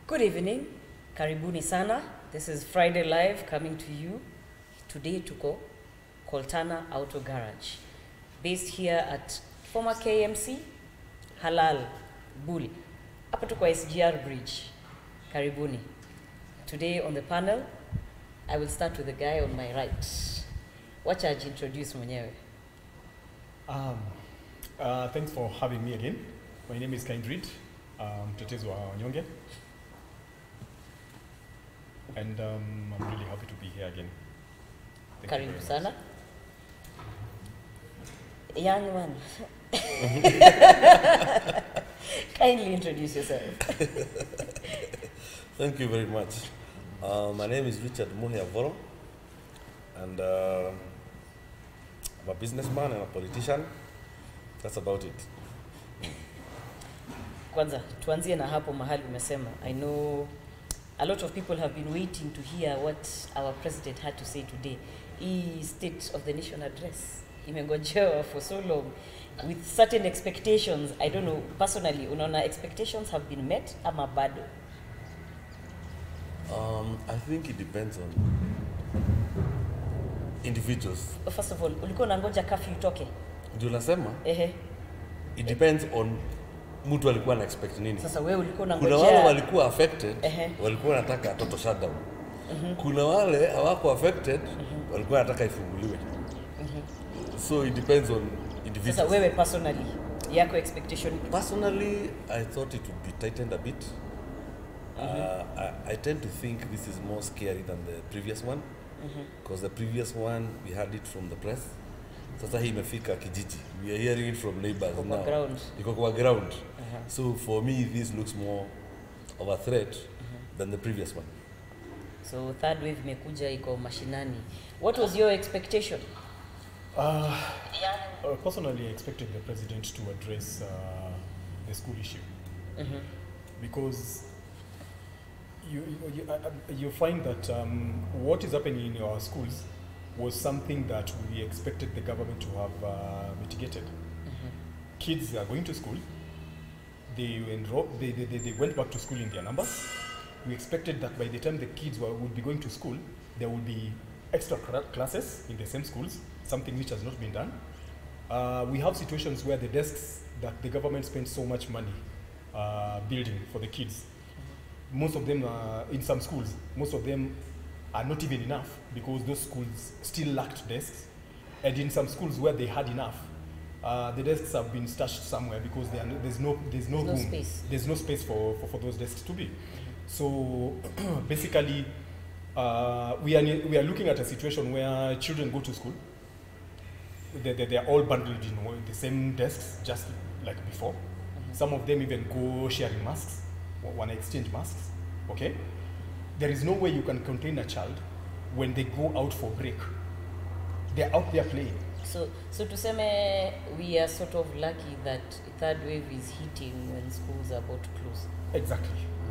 Good evening, karibuni sana. This is Friday Live coming to you. Today tuko Coltana Auto Garage, based here at former KMC, Halal, Bull. Hapa tuko SGR Bridge. Karibuni. Today on the panel, I will start with the guy on my right. Wacha introduce mwenyewe. Thanks for having me again. My name is Kindred, mtetezi wa wanyonge. And I'm really happy to be here again. Karibu sana. Young one. Kindly introduce yourself. Thank you very much. My name is Richard Muhia Voro, and I'm a businessman and a politician. That's about it. Kwanza, tuanzie na hapo mahali umesema. I know a lot of people have been waiting to hear what our president had to say today. State of the Nation address. Imengojewa for so long with certain expectations. I don't know, personally, unaona expectations have been met ama bado? I think it depends on individuals. First of all, ulikuwa unangoja curfew itoke? Ndio nasema? Ehe. It depends on mtu alikuwa na expect nini. Sasa wewe ulikuwa unangoja. Kuna wale walikuwa affected, walikuwa wanataka total shutdown. Kuna wale hawako affected, walikuwa wanataka ifunguliwe. So it depends on individuals. Sasa wewe personally, yako expectation? Personally, I thought it would be tightened a bit. I tend to think this is more scary than the previous one, because the previous one we had it from the press. Sasa hii imefika kijiji. We are hearing it from neighbors now. Iko kwa ground. So for me, this looks more of a threat than the previous one. So third wave imekuja iko mashinani. What was your expectation? Personally, I expected the president to address the school issue, because you find that what is happening in our schools was something that we expected the government to have mitigated. Kids are going to school. They went back to school in their numbers. We expected that by the time the kids would be going to school, there would be extra classes in the same schools, something which has not been done. We have situations where the desks that the government spends so much money building for the kids, most of them in some schools, most of them are not even enough because those schools still lacked desks. And in some schools where they had enough, the desks have been stashed somewhere because there's no room. Space. There's no space for those desks to be. So basically, we are looking at a situation where children go to school. They are all bundled in the same desks, just like before. Some of them even go sharing masks, want to exchange masks. Okay, there is no way you can contain a child when they go out for break. They're out there playing. So tuseme we are sort of lucky that third wave is hitting when schools are about to close.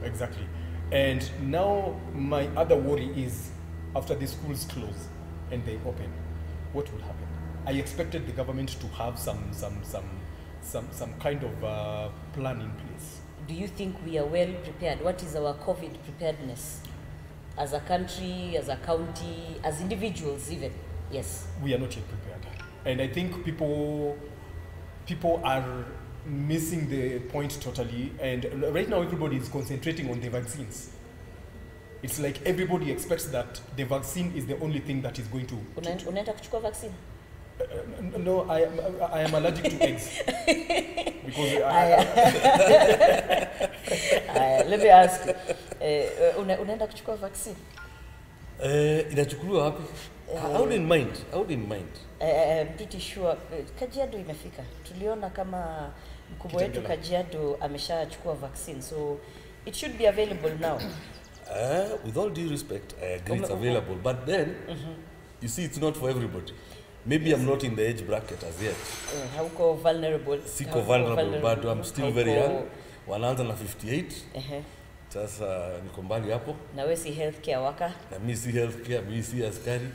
Exactly. And now my other worry is after the schools close and they open, what will happen? I expected the government to have some kind of plan in place. Do you think we are well prepared? What is our COVID preparedness? As a country, as a county, as individuals even? Yes. We are not yet prepared. And I think people are missing the point totally. And right now everybody is concentrating on the vaccines. It's like everybody expects that the vaccine is the only thing that is going to... Unaenda kuchukua vaccine? No, I am allergic to eggs. Because let me ask you, unaenda kuchukua vaccine? Inachukuliwa wapi? I wouldn't mind. I'm pretty sure Kajiado imefika. Tuliona kama mkubwa wetu Kajiado ameshachukua vaccine, so it should be available now. With all due respect, I agree it's available, but then you see, it's not for everybody. Maybe I'm not in the age bracket as yet. Hauko vulnerable. Siko vulnerable, but I'm still very young. Wanaanza na 58. Sasa niko mbali hapo. Na wewe si healthcare worker? Na mimi si healthcare, mimi si askari.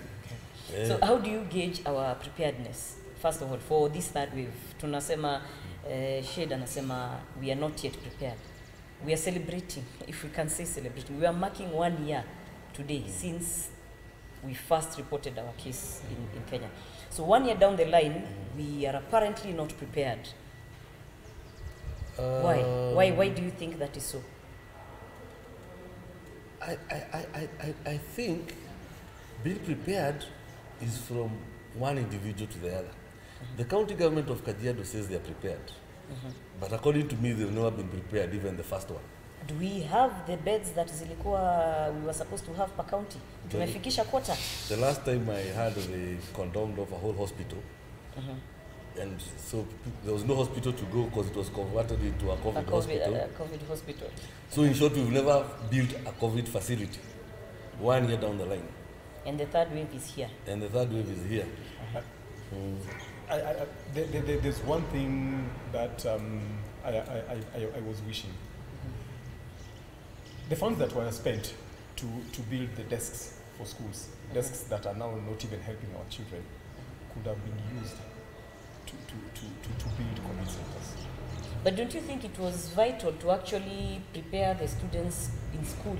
So how do you gauge our preparedness? First of all, for this third wave, tunasema Shade anasema we are not yet prepared. we are celebrating, if we can say celebrating, we are marking 1 year today since we first reported our case in Kenya. So 1 year down the line, we are apparently not prepared. Why do you think that is so? I think being prepared is from one individual to the other. The county government of Kajiado says they are prepared. But according to me, they've never been prepared, even the first one. Do we have the beds that we were supposed to have per county? Tumefikisha quota? The last time I heard they condemned off a whole hospital. And so there was no hospital to go because it was converted into a COVID hospital. COVID hospital. So in short, we've never built a COVID facility 1 year down the line. And the third wave is here. And the third wave is here. There's one thing that I was wishing. The funds that were spent to build the desks for schools, desks that are now not even helping our children, could have been used to build COVID centers. But don't you think it was vital to actually prepare the students in school?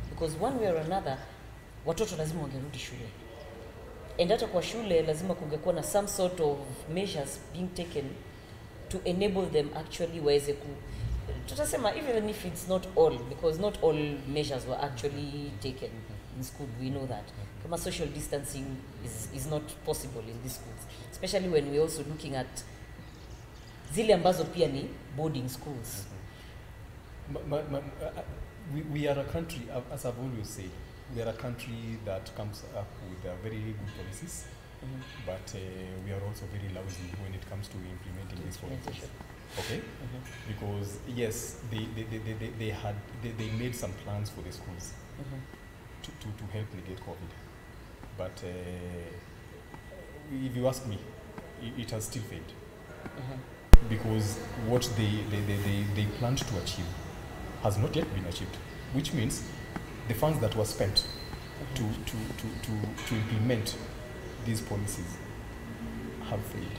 Because one way or another, watoto lazima wangerudi shule. And hata kwa shule lazima kungekuwa na some sort of measures being taken to enable them actually waweze tutasema, even if it's not all, because not all measures were actually taken in school, we know that. Kama social distancing is not possible in these schools, especially when we're also looking at zile ambazo pia ni boarding schools. We are a country, as I've always said, we are a country that comes up with very good policies, but we are also very lousy when it comes to implementing these policies. Okay, because yes, they made some plans for the schools to help negate COVID, but if you ask me, it has still failed because what they planned to achieve has not yet been achieved, which means the funds that were spent to implement these policies have failed.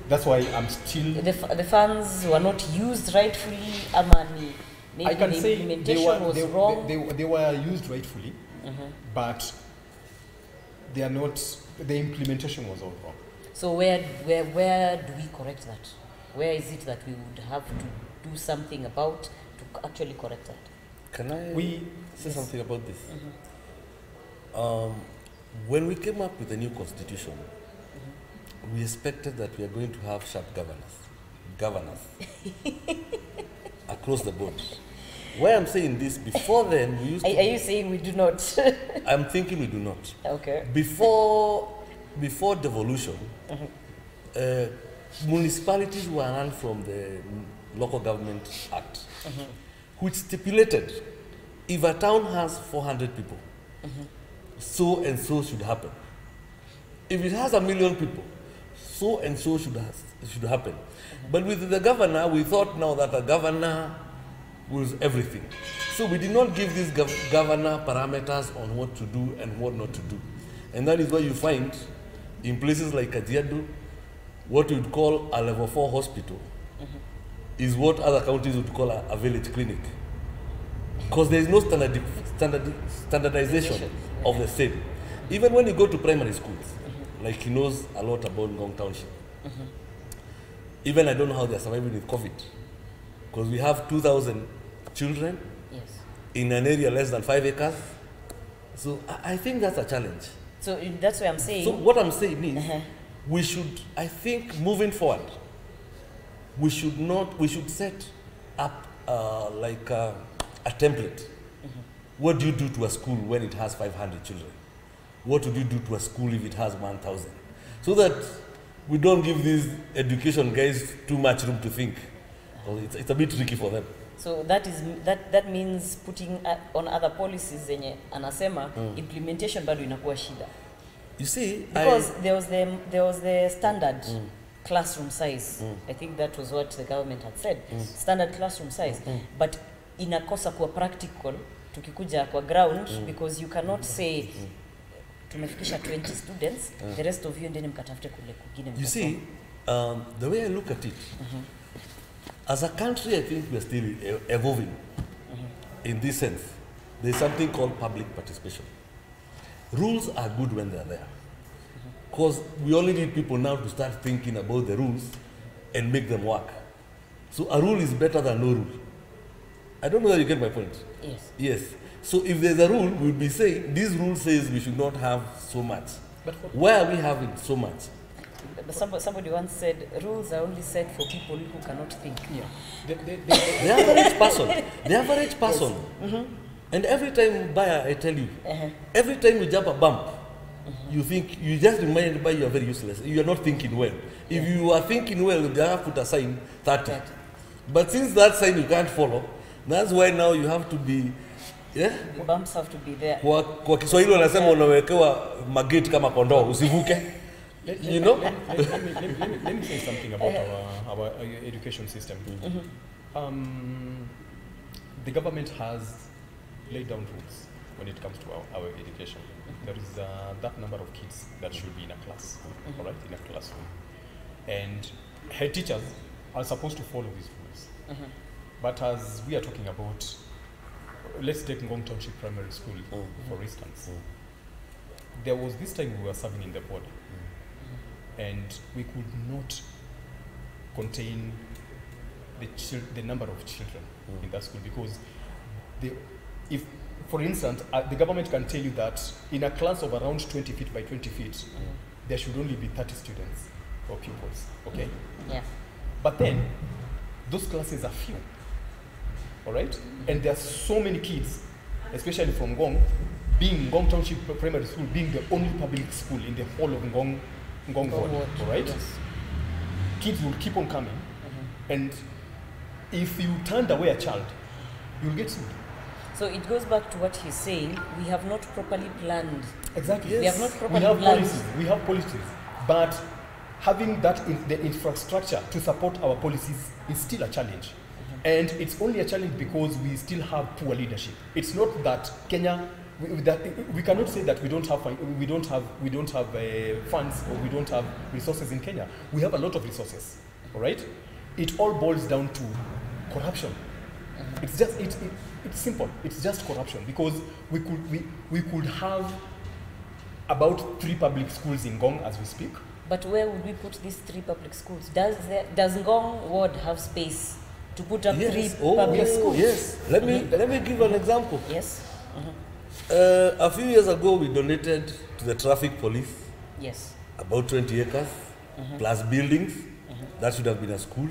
That's why I'm still... The funds were not used rightfully, Amani. Maybe I can the say implementation was wrong. They were used rightfully, but they are not... The implementation was all wrong. So where do we correct that? Where is it that we would have to do something about to actually correct that? Can I say something about this? When we came up with the new constitution, we expected that we are going to have sharp governors across the board. Why I'm saying this, before then we used to... Are you saying we do not? I'm thinking we do not. Okay. Before devolution, municipalities were run from the Local Government Act, which stipulated if a town has 400 people, so and so should happen. If it has 1 million people, so and so should happen. But with the governor, we thought now that a governor was everything. So we did not give these governor parameters on what to do and what not to do. And that is why you find in places like Kajiado, what we would call a level 4 hospital is what other counties would call a village clinic. Because there is no standardization of the same. Even when you go to primary schools, like he knows a lot about Ngong Township. Even I don't know how they are surviving with COVID. Because we have 2,000 children in an area less than 5 acres. So I think that's a challenge. So that's what I'm saying. So what I'm saying is, we should, I think, moving forward, we should set up like a template. What do you do to a school when it has 500 children? What would you do to a school if it has 1,000? So that we don't give these education guys too much room to think. It's a bit tricky for them. So that means putting on other policies zenye anasema implementation bado inakuwa shida. You see, because there was the standard classroom size. I think that was what the government had said. Standard classroom size. But inakosa kuwa practical tukikuja kwa ground because you cannot say tumefikisha 20 students, the rest of you ndeni mkatafute kule kugine. You see, the way I look at it, As a country, I think we are still evolving in this sense. There's something called public participation. Rules are good when they're there. Because we only need people now to start thinking about the rules and make them work. So a rule is better than no rule. I don't know that you get my point. Yes. Yes. So if there's a rule, we'll be saying, this rule says we should not have so much. But Why are we having so much? But somebody once said, rules are only set for people who cannot think. yeah, The average person, and every time, Baya, I tell you, every time you jump a bump, you think, you just reminded by you are very useless. You are not thinking well. If you are thinking well, you have to put a sign 30. But since that sign you can't follow, that's why now you have to be, yeah? The bumps have to be there. Kwa Kiswahili wanasema unawekewa magate kama kondoo usivuke. You know? let me say something about our education system. The government has laid down rules when it comes to our education. There is that number of kids that should be in a class, all right, in a classroom. And head teachers are supposed to follow these rules. But as we are talking about, let's take Ngong Township Primary School, for instance. There was this time we were serving in the board, and we could not contain the number of children in that school, because if, for instance, the government can tell you that in a class of around 20 feet by 20 feet, there should only be 30 students or pupils, okay? Yeah. But then, those classes are few, all right? And there are so many kids, especially from Ngong, being Ngong Township Primary School, being the only public school in the whole of Ngong ward, all right? Yes. Kids will keep on coming, and if you turned away a child, you'll get sued. So it goes back to what he's saying. We have not properly planned. Exactly. We have not properly We have planned. policies. We have policies, but having that the infrastructure to support our policies is still a challenge, and it's only a challenge because we still have poor leadership. It's not that Kenya. We cannot say that we don't have funds, or we don't have resources in Kenya. We have a lot of resources. All right. It all boils down to corruption. It's just it's simple. It's just corruption, because we could have about 3 public schools in Ngong as we speak. But where would we put these 3 public schools? Does Ngong Ward have space to put up 3 public schools? Yes. Let me give an example. Yes. A few years ago, we donated to the traffic police Yes. about 20 acres plus buildings. That should have been a school.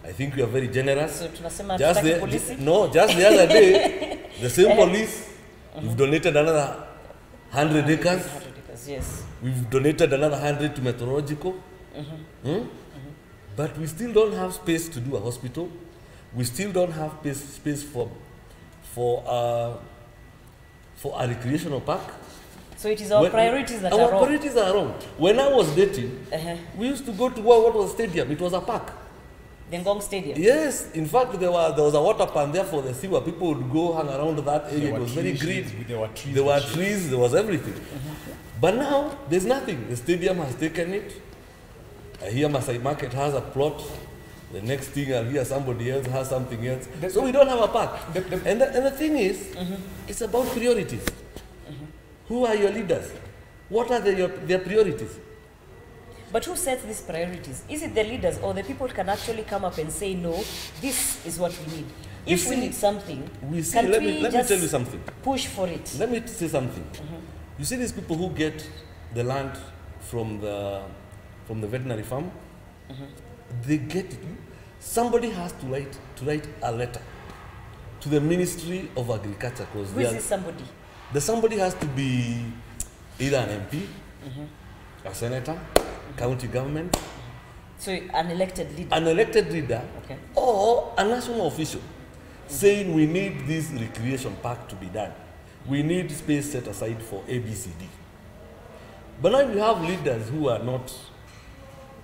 I think we are very generous. So tunasema Just tutaki the, polisi? just the other day, the same police, we've donated another 100 acres. 100 acres, yes. We've donated another 100 to meteorological. But we still don't have space to do a hospital. We still don't have space for a recreational park. So it is our priorities that are Our wrong. priorities are wrong. When I was dating, we used to go to what was stadium. It was a park. The Ngong Stadium. Yes, in fact, there was a water pan there for the sea where people would go hang around that area. There It were was very green. There were trees. There were and shade. trees, there was everything. But now, there's nothing. The stadium has taken it. I hear Masai Market has a plot. The next thing I'll hear somebody else has something else. So we don't have a park. And the thing is, it's about priorities. Who are your leaders? What are their priorities? But who sets these priorities? Is it the leaders, or the people can actually come up and say, no, this is what we need? If we need something, can let we me just tell you something. push for it? Let me say something. You see these people who get the land from the veterinary farm, they get it. Somebody has to write a letter to the Ministry of Agriculture, because Who is this somebody? the somebody has to be either an MP, a senator, county government, So an elected leader. an elected leader, Okay. or a national official saying we need this recreation park to be done. We need space set aside for ABCD. But now we have leaders who are not,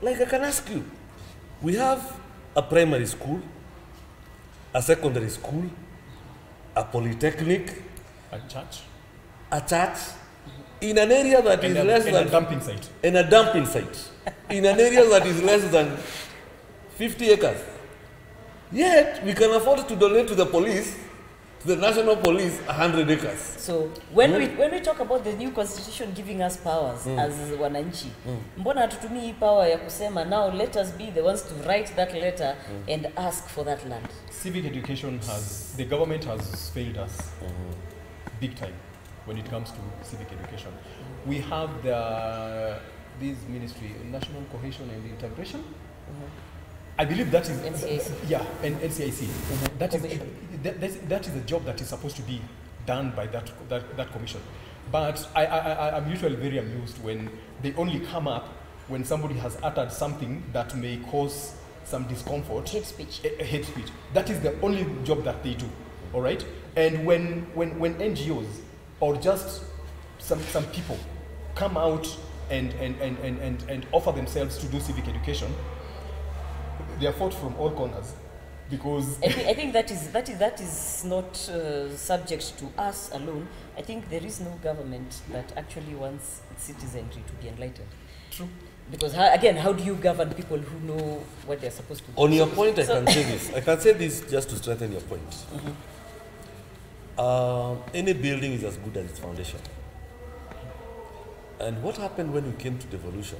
like I can ask you, we have a primary school, a secondary school, a polytechnic, A church. a church, in an area that is less and than a dumping site. in a dumping site, in an area that is less than 50 acres. Yet, we can afford to donate to the police, to the national police, 100 acres. So when we talk about the new constitution giving us powers as wananchi, mbona hatutumii hii power ya kusema now let us be the ones to write that letter and ask for that land? Civic education the government has failed us big time when it comes to civic education. We have this ministry, National Cohesion and Integration. I believe that is NCIC. Yeah, and NCIC. That is a job that is supposed to be done by that commission. But I'm usually very amused when they only come up when somebody has uttered something that may cause some discomfort. Hate speech. Hate speech. That is the only job that they do. All right. And when NGOs or just some people come out and offer themselves to do civic education, they are fought from all corners, because I think that is not subject to us alone. I think there is no government that actually wants its citizenry to be enlightened. True. Because how do you govern people who know what they're supposed to do? On your point, I can say this. I can say this just to strengthen your point. Any building is as good as its foundation. And what happened when we came to devolution?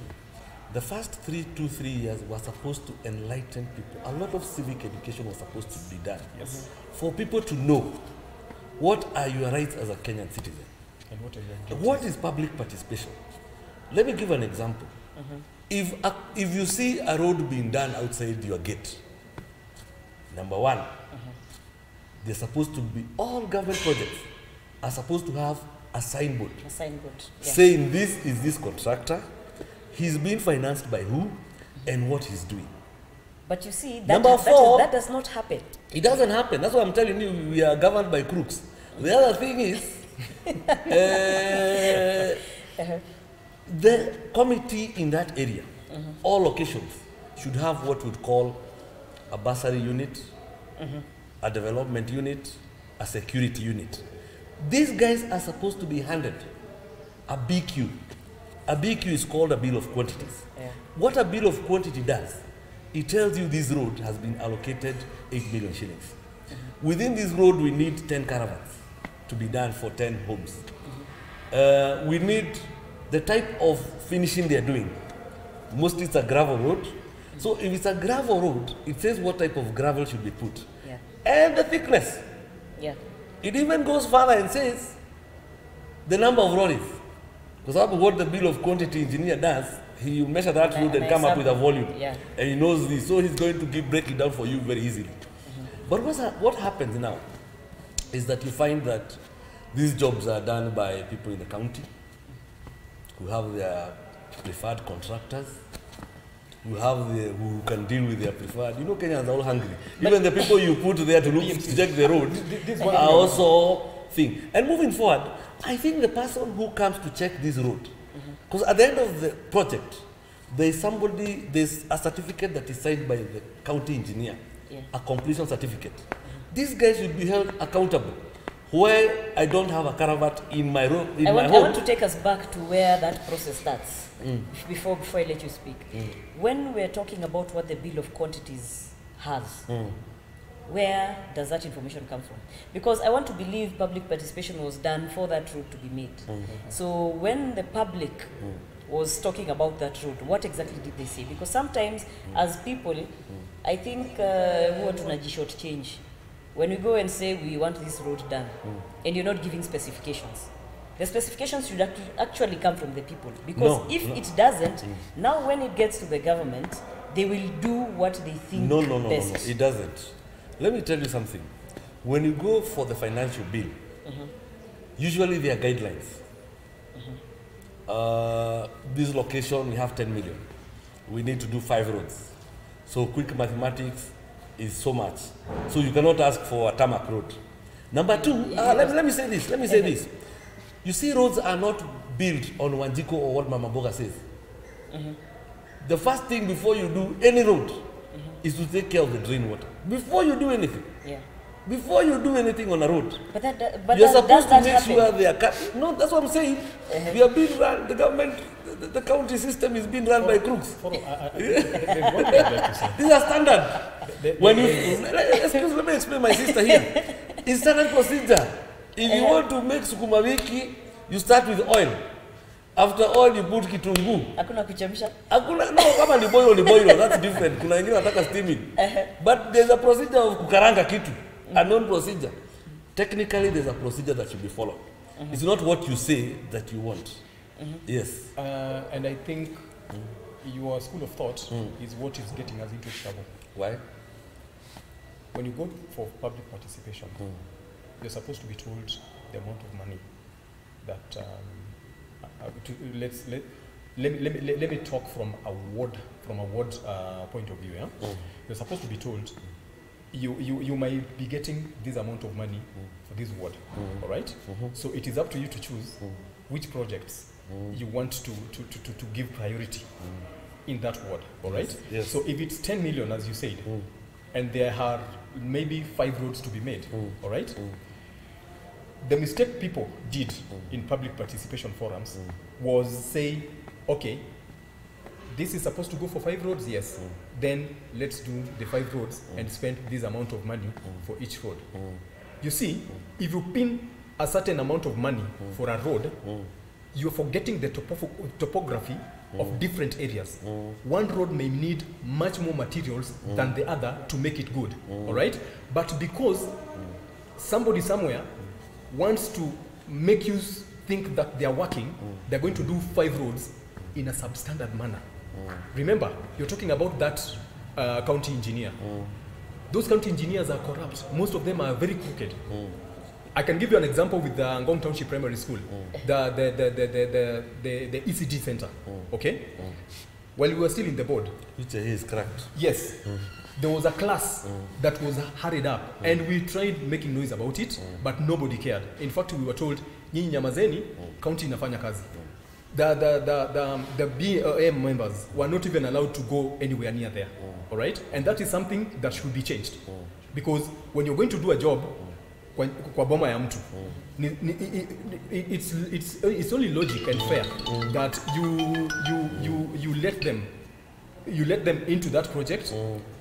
The first 3 years were supposed to enlighten people. A lot of civic education was supposed to be done. Yes. For people to know what are your rights as a Kenyan citizen. And what are your duties? What is public participation? Let me give an example. If you see a road being done outside your gate, number one, they're supposed to be, all government projects are supposed to have a signboard. A signboard. Yeah. Saying this is this contractor, he's being financed by who, and what he's doing. But you see, that does not happen. It doesn't happen. That's why I'm telling you, we are governed by crooks. The other thing is, the committee in that area, all locations, should have what we'd call a bursary unit, a development unit, a security unit. These guys are supposed to be handed a BQ. A BQ is called a bill of quantities. Yeah. What a bill of quantity does, it tells you this road has been allocated 8 million shillings. Within this road, we need 10 caravans to be done for 10 homes. We need the type of finishing they're doing. Mostly it's a gravel road. So if it's a gravel road, it says what type of gravel should be put. Yeah. And the thickness. Yeah. It even goes further and says the number of lorries. Because what the bill of quantity engineer does, he will measure that road and come up with a volume. Yeah. And he knows this, so he's going to break it down for you very easily. But what happens now is that you find that these jobs are done by people in the county who have their preferred contractors, who can deal with their preferred. You know, Kenyans are all hungry. Even the people you put there to check the road are also thing. And moving forward, I think the person who comes to check this road, because at the end of the project, there's a certificate that is signed by the county engineer, a completion certificate. These guys should be held accountable. Where I don't have a caravat in my room, I want to take us back to where that process starts. Before I let you speak. When we're talking about what the bill of quantities has, where does that information come from? Because I want to believe public participation was done for that road to be made. So when the public was talking about that road, what exactly did they say? Because sometimes as people, I think who tunaji short change. When we go and say we want this road done, and you're not giving specifications, the specifications should actually come from the people. Because if it doesn't, now when it gets to the government, they will do what they think best. No, it doesn't. Let me tell you something. When you go for the financial bill, usually there are guidelines. This location, we have 10 million. We need to do 5 roads. So quick mathematics is so much. So you cannot ask for a tarmac road. Number 2, let me say this. You see, roads are not built on Wanjiko or what Mama Boga says. The first thing before you do any road is to take care of the drain water. Before you do anything. Yeah. But you're supposed to make sure they are cut. No, that's what I'm saying. We are being run, the government, the county system is being run by crooks. There's one thing I'd like to say. These are standard. When you, excuse, let me explain my sister here. It's standard procedure. If you want to make sukuma wiki, you start with oil. After oil, you put kitunguu. Hakuna kuchemsha? Hakuna, no, kama ni boil, that's different. Kuna wengine wanataka steaming. But there's a procedure of kukaranga kitu, a known procedure. Technically, there's a procedure that should be followed. It's not what you say that you want. Yes. And I think your school of thought is what is getting us into trouble. Why? When you go for public participation, you're supposed to be told the amount of money that let me talk from a ward point of view. Yeah? You're supposed to be told you might be getting this amount of money for this ward. All right. So it is up to you to choose which projects you want to give priority in that ward. All right. Yes. So if it's 10 million, as you said, and there are maybe 5 roads to be made. All right. The mistake people did in public participation forums was say, okay, this is supposed to go for 5 roads, yes. Then let's do the 5 roads and spend this amount of money for each road. You see, if you pin a certain amount of money for a road, you're forgetting the topography of different areas. One road may need much more materials than the other to make it good, all right? But because somebody somewhere wants to make you think that they are working, they're going to do 5 roads in a substandard manner. Remember, you're talking about that county engineer. Those county engineers are corrupt. Most of them are very crooked. I can give you an example with the Ngong Township Primary School, the ECG center. Okay? While we were still in the board. Which is correct. Yes. There was a class that was hurried up, and we tried making noise about it, but nobody cared. In fact, we were told, nyinyi nyamazeni, county inafanya kazi. The BOM members were not even allowed to go anywhere near there. All right? And that is something that should be changed. Because when you're going to do a job, kwa boma ya mtu, it's only logic and fair that you let them into that project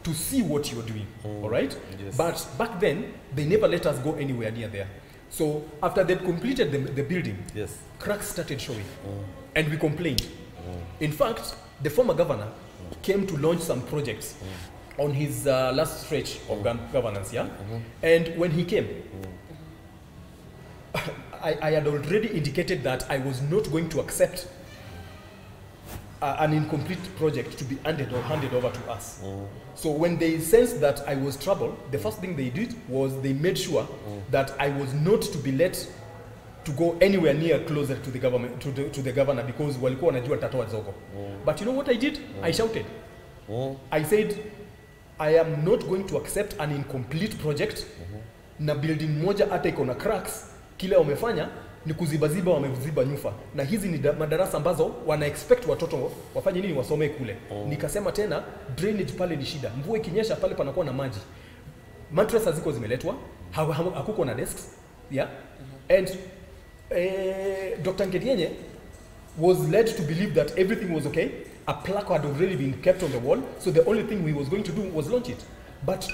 to see what you're doing. All right? Yes. But back then, they never let us go anywhere near there. So after they completed the building, Yes. cracks started showing, and we complained. In fact, the former governor came to launch some projects on his last stretch of governance, yeah? And when he came, I had already indicated that I was not going to accept an incomplete project to be handed over to us. So when they sensed that I was trouble, the first thing they did was they made sure that I was not to be let to go anywhere near closer to the government, to the governor, because walikuwa wanajua tatoa zogo. But you know what I did? I shouted. I said, I am not going to accept an incomplete project na building moja hata iko na cracks, kile wamefanya ni kuzibaziba, wameziba nyufa, na hizi ni madarasa ambazo wana expect watoto wafanye nini, wasome kule. Nikasema tena, drainage pale ni shida, mvua ikinyesha pale panakuwa na maji, mattress haziko zimeletwa, hakuko na desks, yeah. And Dr. Ngedienye was led to believe that everything was okay. A plaque had already been kept on the wall, so the only thing we was going to do was launch it. But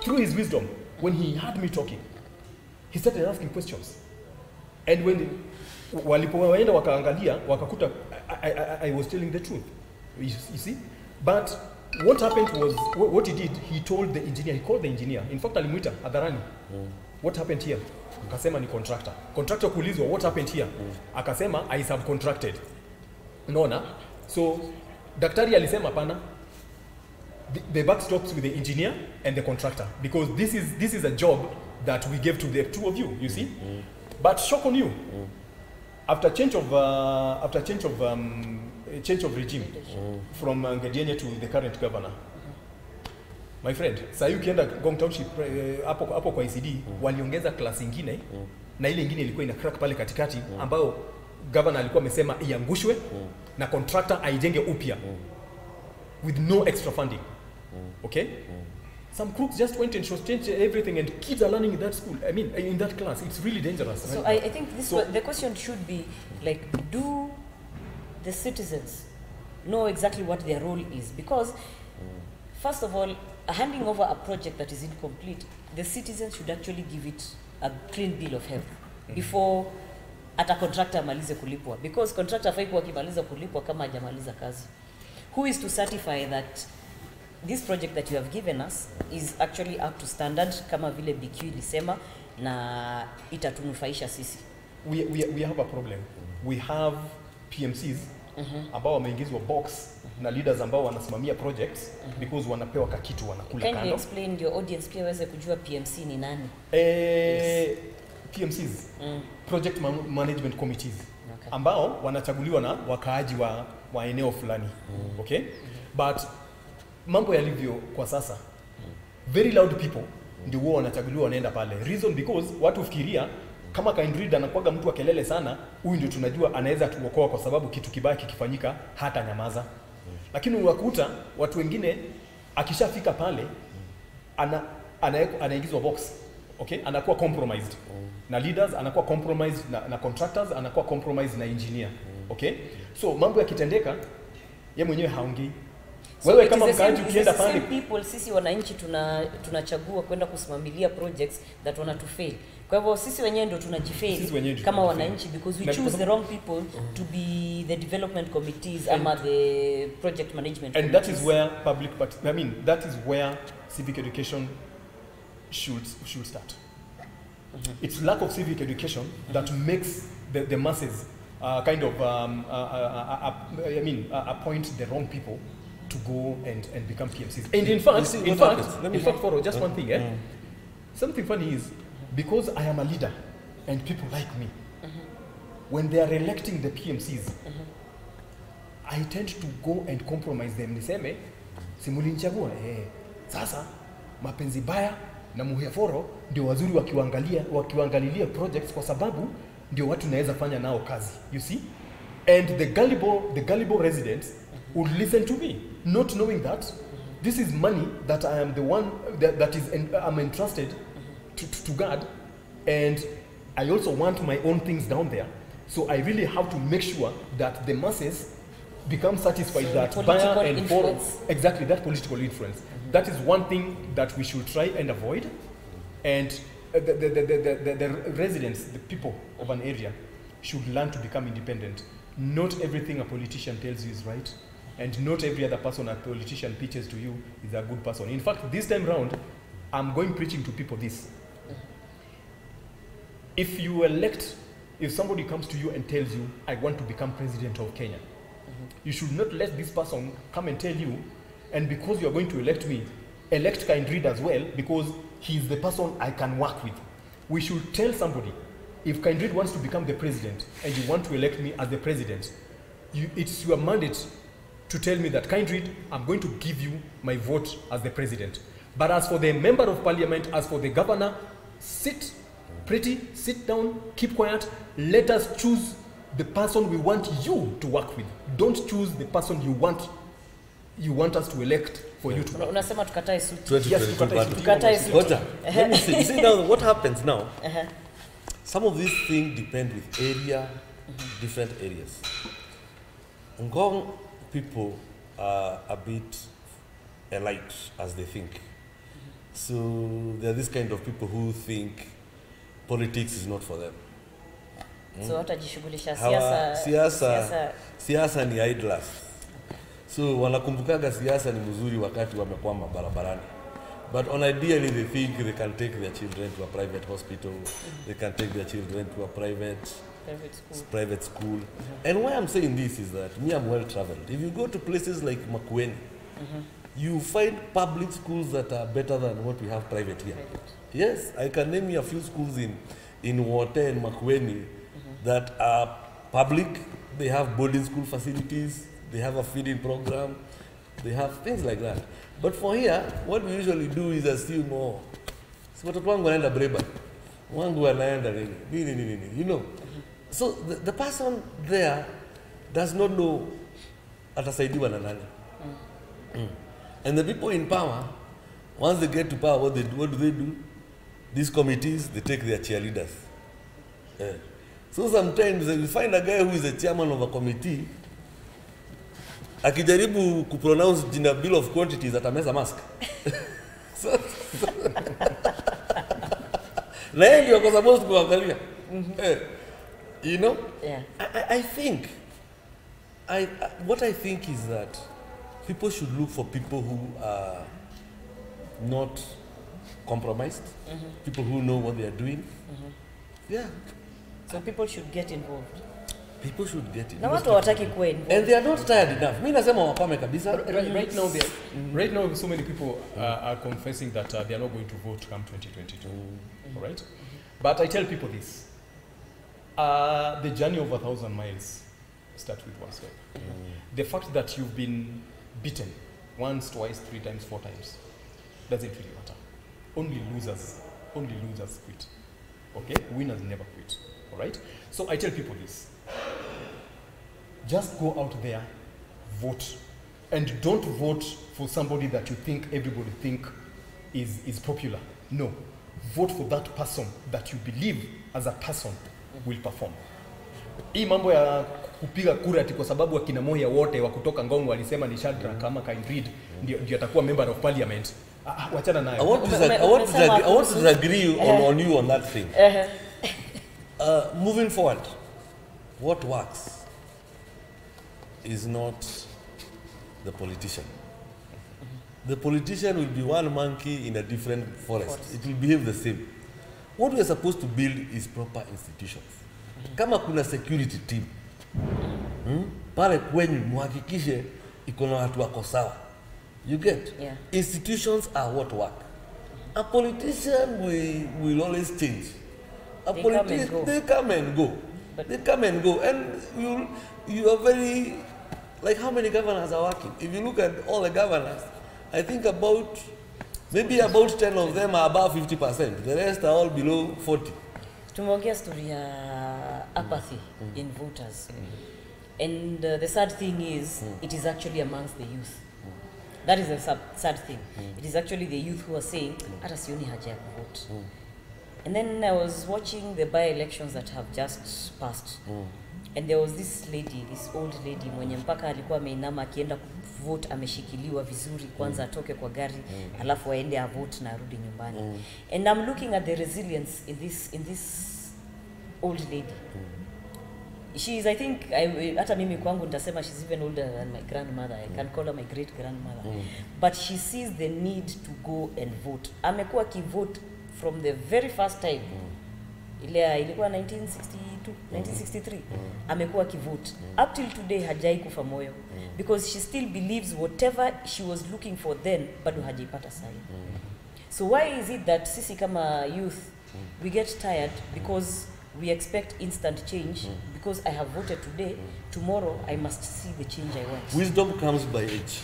through his wisdom, when he heard me talking, he started asking questions. And when walipoenda wakaangalia, wakakuta I was telling the truth. You see? But what happened was, what he did, he told the engineer, he called the engineer. In fact, alimuita hadharani. What happened here? Akasema ni contractor. Contractor kuulizwa, what happened here? Akasema I subcontracted. Unaona? So daktari alisema pana, the buck stops with the engineer and the contractor, because this is a job that we gave to the two of you, you see. But shock on you, after change of regime from Ngedienye to the current governor, my friend, sasa ukienda Ngong Township hapo kwa ECD waliongeza class nyingine na ile nyingine ilikuwa ina crack pale katikati ambayo governor alikuwa amesema iangushwe na contractor aijenge upya with no extra funding. Okay? Some crooks just went and changed everything, and kids are learning in that school. I mean, in that class. It's really dangerous. So I think this the question should be like, do the citizens know exactly what their role is, because first of all, handing over a project that is incomplete, the citizens should actually give it a clean bill of health before ata contractor amalize kulipwa, because contractor hafai kuwa akimaliza kulipwa kama hajamaliza kazi. Who is to certify that this project that you have given us is actually up to standard kama vile BQ ilisema na itatunufaisha sisi? We have a problem. We have PMCs ambao wameingizwa box na leaders ambao wanasimamia projects because wanapewa kakitu wanakula kando. Can you explain your audience pia waweze kujua PMC ni nani? PMCs, project management committees, Okay. ambao wanachaguliwa na wakaaji wa eneo fulani. Okay? But mambo yalivyo kwa sasa, very loud people ndio wao wanachaguliwa wanaenda pale. Reason because watu fikiria kama Kindred anakuwaga mtu wa kelele sana, huyu ndio tunajua anaweza tuokoa kwa sababu kitu kibaya kikifanyika hata nyamaza. Lakini unakuta watu wengine akishafika pale anaingizwa box. Okay? Anakuwa compromised. Na leaders, anakuwa compromised na contractors, anakuwa compromised na engineer. Okay? So mambo yakitendeka, yeye mwenyewe haongei. So wewe kama mkaaji ukienda pale, people sisi wananchi tunachagua kwenda kusimamilia projects that wana to fail. Kwa hivyo sisi wenyewe ndio tunajifail kama wananchi, because we choose the wrong people to be the development committees ama the project management and committees. that is where that is where civic education should start. It's lack of civic education that makes the masses kind of appoint the wrong people to go and become PMCs. And in fact, for just one thing, something funny is, because I am a leader and people like me, when they are electing the PMCs, I tend to go and compromise them. Niseme, simulinchagua, sasa mapenzi baya na muheforo ndio wazuri wakiwaangalilia projects kwa sababu ndio watu naweza fanya nao kazi. You see? And the gullible residents would listen to me, not knowing that this is money that I am the one I'm entrusted to guard, and I also want my own things down there. So I really have to make sure that the masses become satisfied that buyer and borrow. Exactly, that political influence. That is one thing that we should try and avoid. And the residents, the people of an area, should learn to become independent. Not everything a politician tells you is right, and not every other person a politician pitches to you is a good person. In fact, this time round, I'm going preaching to people this. If somebody comes to you and tells you, I want to become president of Kenya, you should not let this person come and tell you, and because you are going to elect me, elect Kindred as well, because he's the person I can work with. We should tell somebody, if Kindred wants to become the president and you want to elect me as the president, it's your mandate to tell me that, Kindred, I'm going to give you my vote as the president. But as for the member of parliament, as for the governor, sit down, keep quiet, let us choose the person we want you to work with. Don't choose the person you want us to elect for you to work. Unasema tukatae suti. Yes, tukatae suti. Let me see. You see now what happens now? Some of these things depend with different areas. Ngong people are a bit elite as they think. So there are this kind of people who think politics is not for them. So watajishughulisha siasa ni idlers. So wanakumbukaga siasa ni mzuri wakati wamekwama barabarani. But on ideally they think they can take their children to a private hospital, they can take their children to a private school. And why I'm saying this is that me, I'm well traveled. If you go to places like Makueni, you find public schools that are better than what we have private here. Yes, I can name you a few schools in Wote and Makueni that are public. They have boarding school facilities, they have a feeding program, they have things like that. But for here, what we usually do is assume, oh, si watoto wangu wanaenda Breba, wangu wanaenda nini, you know. So the person there does not know atasaidiwa na nani. And the people in power, once they get to power, what do they do? These committees, they take their cheerleaders. So sometimes you find a guy who is a chairman of a committee, akijaribu kupronounce jina bill of quantities atameza mask. Na yeye ndio kwa sababu kuangalia. You know? Yeah. I think what I think is that people should look for people who are not compromised, people who know what they are doing. Yeah. So people should get involved. People should get it. Na watu hawataki kuwa involved. And they are not tired enough. Mimi nasema wapame kabisa. Right now, so many people are confessing that they are not going to vote come 2022. All right? But I tell people this. The journey of 1,000 miles starts with one step. The fact that you've been beaten once, twice, 3 times, 4 times doesn't really matter. Only losers quit. Okay? Winners never quit. All right? So I tell people this. Just go out there, vote. And don't vote for somebody that you think everybody think is popular. No. Vote for that person that you believe as a person will perform. Hii mambo ya kupiga kura ati kwa sababu akina Moya wote wa kutoka Ngong walisema ni Shadrack kama Kindred ndio atakuwa member of parliament. Wachana nayo. I want to disagree on you on that thing. Moving forward, what works is not the politician. The politician will be one monkey in a different forest. It will behave the same. What we are supposed to build is proper institutions. Kama kuna security team, pale kwenyu muhakikishe iko na watu wako sawa. You get? Yeah. Institutions are what work. A politician will always change. They come and go. They come and go. And you are very, like how many governors are working? If you look at all the governors, I think maybe about 10 of them are above 50%. The rest are all below 40. Tumeongea story ya apathy in voters. And the sad thing is, it is actually amongst the youth. That is the sad thing. It is actually the youth who are saying, hata sioni haja ya vote. And then I was watching the by-elections that have just passed. And there was this old lady mwenye mpaka alikuwa ameinama akienda vote ameshikiliwa vizuri kwanza atoke kwa gari alafu aende vote na arudi nyumbani. And I'm looking at the resilience in this old lady. She is, I think, hata mimi kwangu nitasema she's even older than my grandmother. I can call her my great grandmother. But she sees the need to go and vote. Amekuwa kivote from the very first time. Ilikuwa 1962, 1963. Amekuwa kivote. Up till today hajai kufa moyo. Because she still believes whatever she was looking for then, bado hajaipata sahi. So why is it that sisi kama youth, we get tired because we expect instant change? Because I have voted today, tomorrow I must see the change I want. Wisdom comes by age.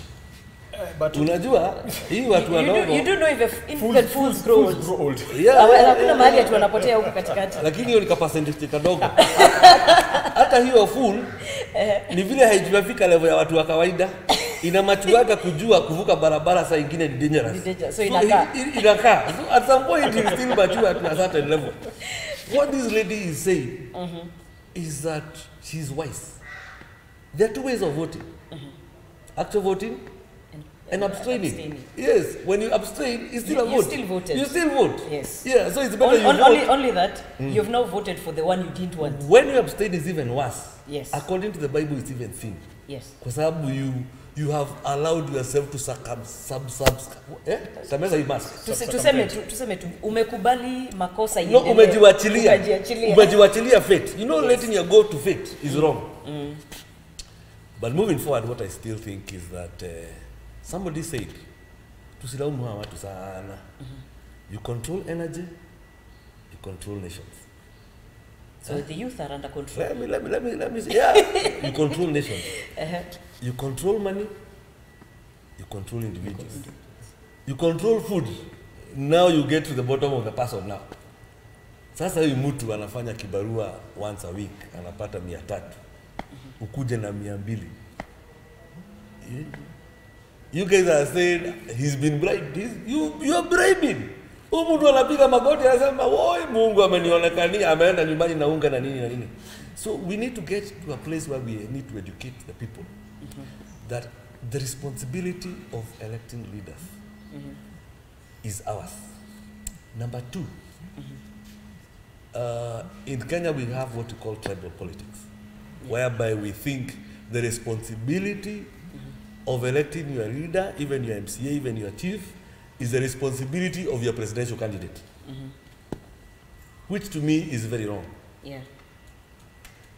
But unajua hii watu wadogo you do know if fools grow old. Yeah. Hakuna mahali ati wanapotea huko katikati. Lakini hiyo ni percentage kadogo. Hata hiyo fool ni vile haijafika level ya watu wa kawaida. Ina machuaga kujua kuvuka barabara saa nyingine ni dangerous. So inakaa. So at some point it still mature to a certain level. What this lady is saying is that she's wise. There are 2 ways of voting. Active voting and abstaining. Yes, when you abstain, it's still a vote. You still voted. You still vote. Yes. Yeah, so it's better you vote. Only that, you've now voted for the one you didn't want. When you abstain is even worse. Yes. According to the Bible, it's even sin. Yes. Kwa sababu you have allowed yourself to tuseme tu umekubali makosa no, umejiwachilia fate. You know, letting your go to fate is wrong. But moving forward, what I still think is that somebody said, tusilaumu hawa watu sana. You control energy, you control nations. So the youth are under control. Let me say, yeah. You control nations. You control money, you control individuals. You control food. Now you get to the bottom of the person now. Sasa huyu mtu anafanya kibarua once a week, anapata 300. Ukuje na 200. You guys are saying he's been bribed. You are bribing. Mtu anapiga magoti anasema, "Woi, Mungu amenionekania, ameenda nyumbani na unga na nini na nini." So we need to get to a place where we need to educate the people. that the responsibility of electing leaders is ours. Number two, in Kenya we have what we call tribal politics, whereby we think the responsibility of electing your leader, even your MCA, even your chief, is the responsibility of your presidential candidate, which to me is very wrong. Yeah.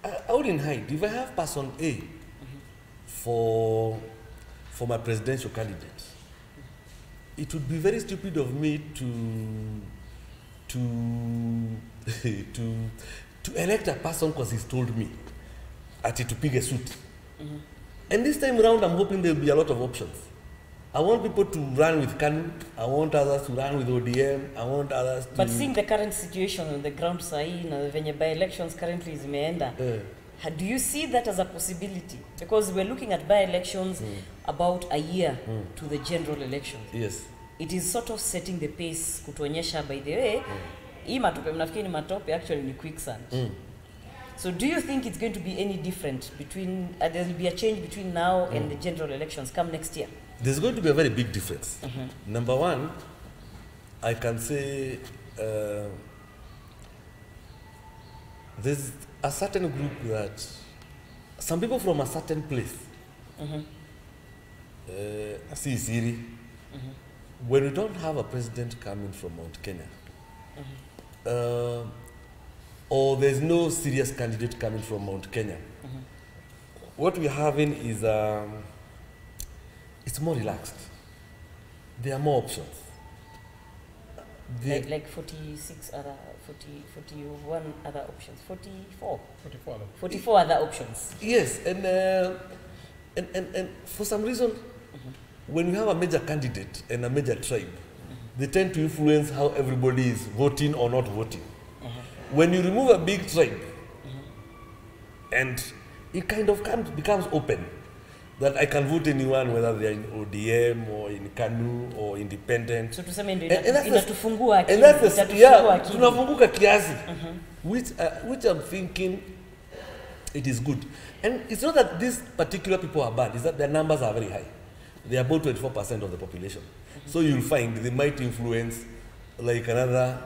I wouldn't hide. If I have person A for my presidential candidate, it would be very stupid of me to elect a person because he's told me to pick a suit. And this time around, I'm hoping there'll be a lot of options. I want people to run with KANU. I want others to run with ODM. I want others to... But seeing the current situation on the ground, sahi na venye by-elections currently zimeenda, do you see that as a possibility? Because we're looking at by-elections about a year to the general elections. Yes. It is sort of setting the pace kutuonyesha, by the way, hii matope mnafikiri ni matope, actually ni quicksand. So do you think it's going to be any different between, there will be a change between now and the general elections come next year? There's going to be a very big difference. Number one, I can say there's a certain group that some people from a certain place, see Siri, when we don't have a president coming from Mount Kenya, or there's no serious candidate coming from Mount Kenya, what we're having is it's more relaxed. There are more options. Like 46 other, 41 other options, 44 other options. Yes, and for some reason, when you have a major candidate and a major tribe, they tend to influence how everybody is voting or not voting. When you remove a big tribe, and it kind of becomes open, that I can vote anyone, whether they are in ODM or in KANU or independent. So tuseme ndio inatufungua akili. And that's the, yeah, tunafunguka kiasi, which I'm thinking it is good. And it's not that these particular people are bad, it's that their numbers are very high. They are about 24% of the population. So you'll find they might influence like another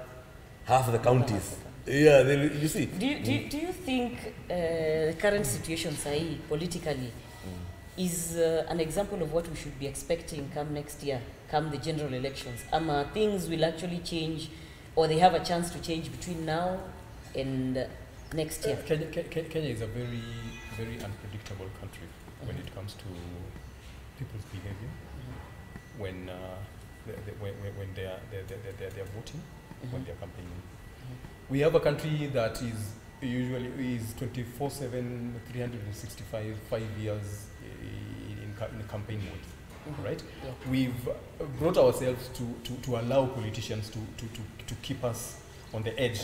half the counties. Yeah, you see. Do you think the current situation, say, politically, is an example of what we should be expecting come next year, come the general elections? Things will actually change, or they have a chance to change between now and next year? Kenya is a very, very unpredictable country when it comes to people's behavior, when they are voting, when they are campaigning. We have a country that is usually 24/7, 365, 5 years in campaign mode, right? Yeah. We've brought ourselves to allow politicians to keep us on the edge,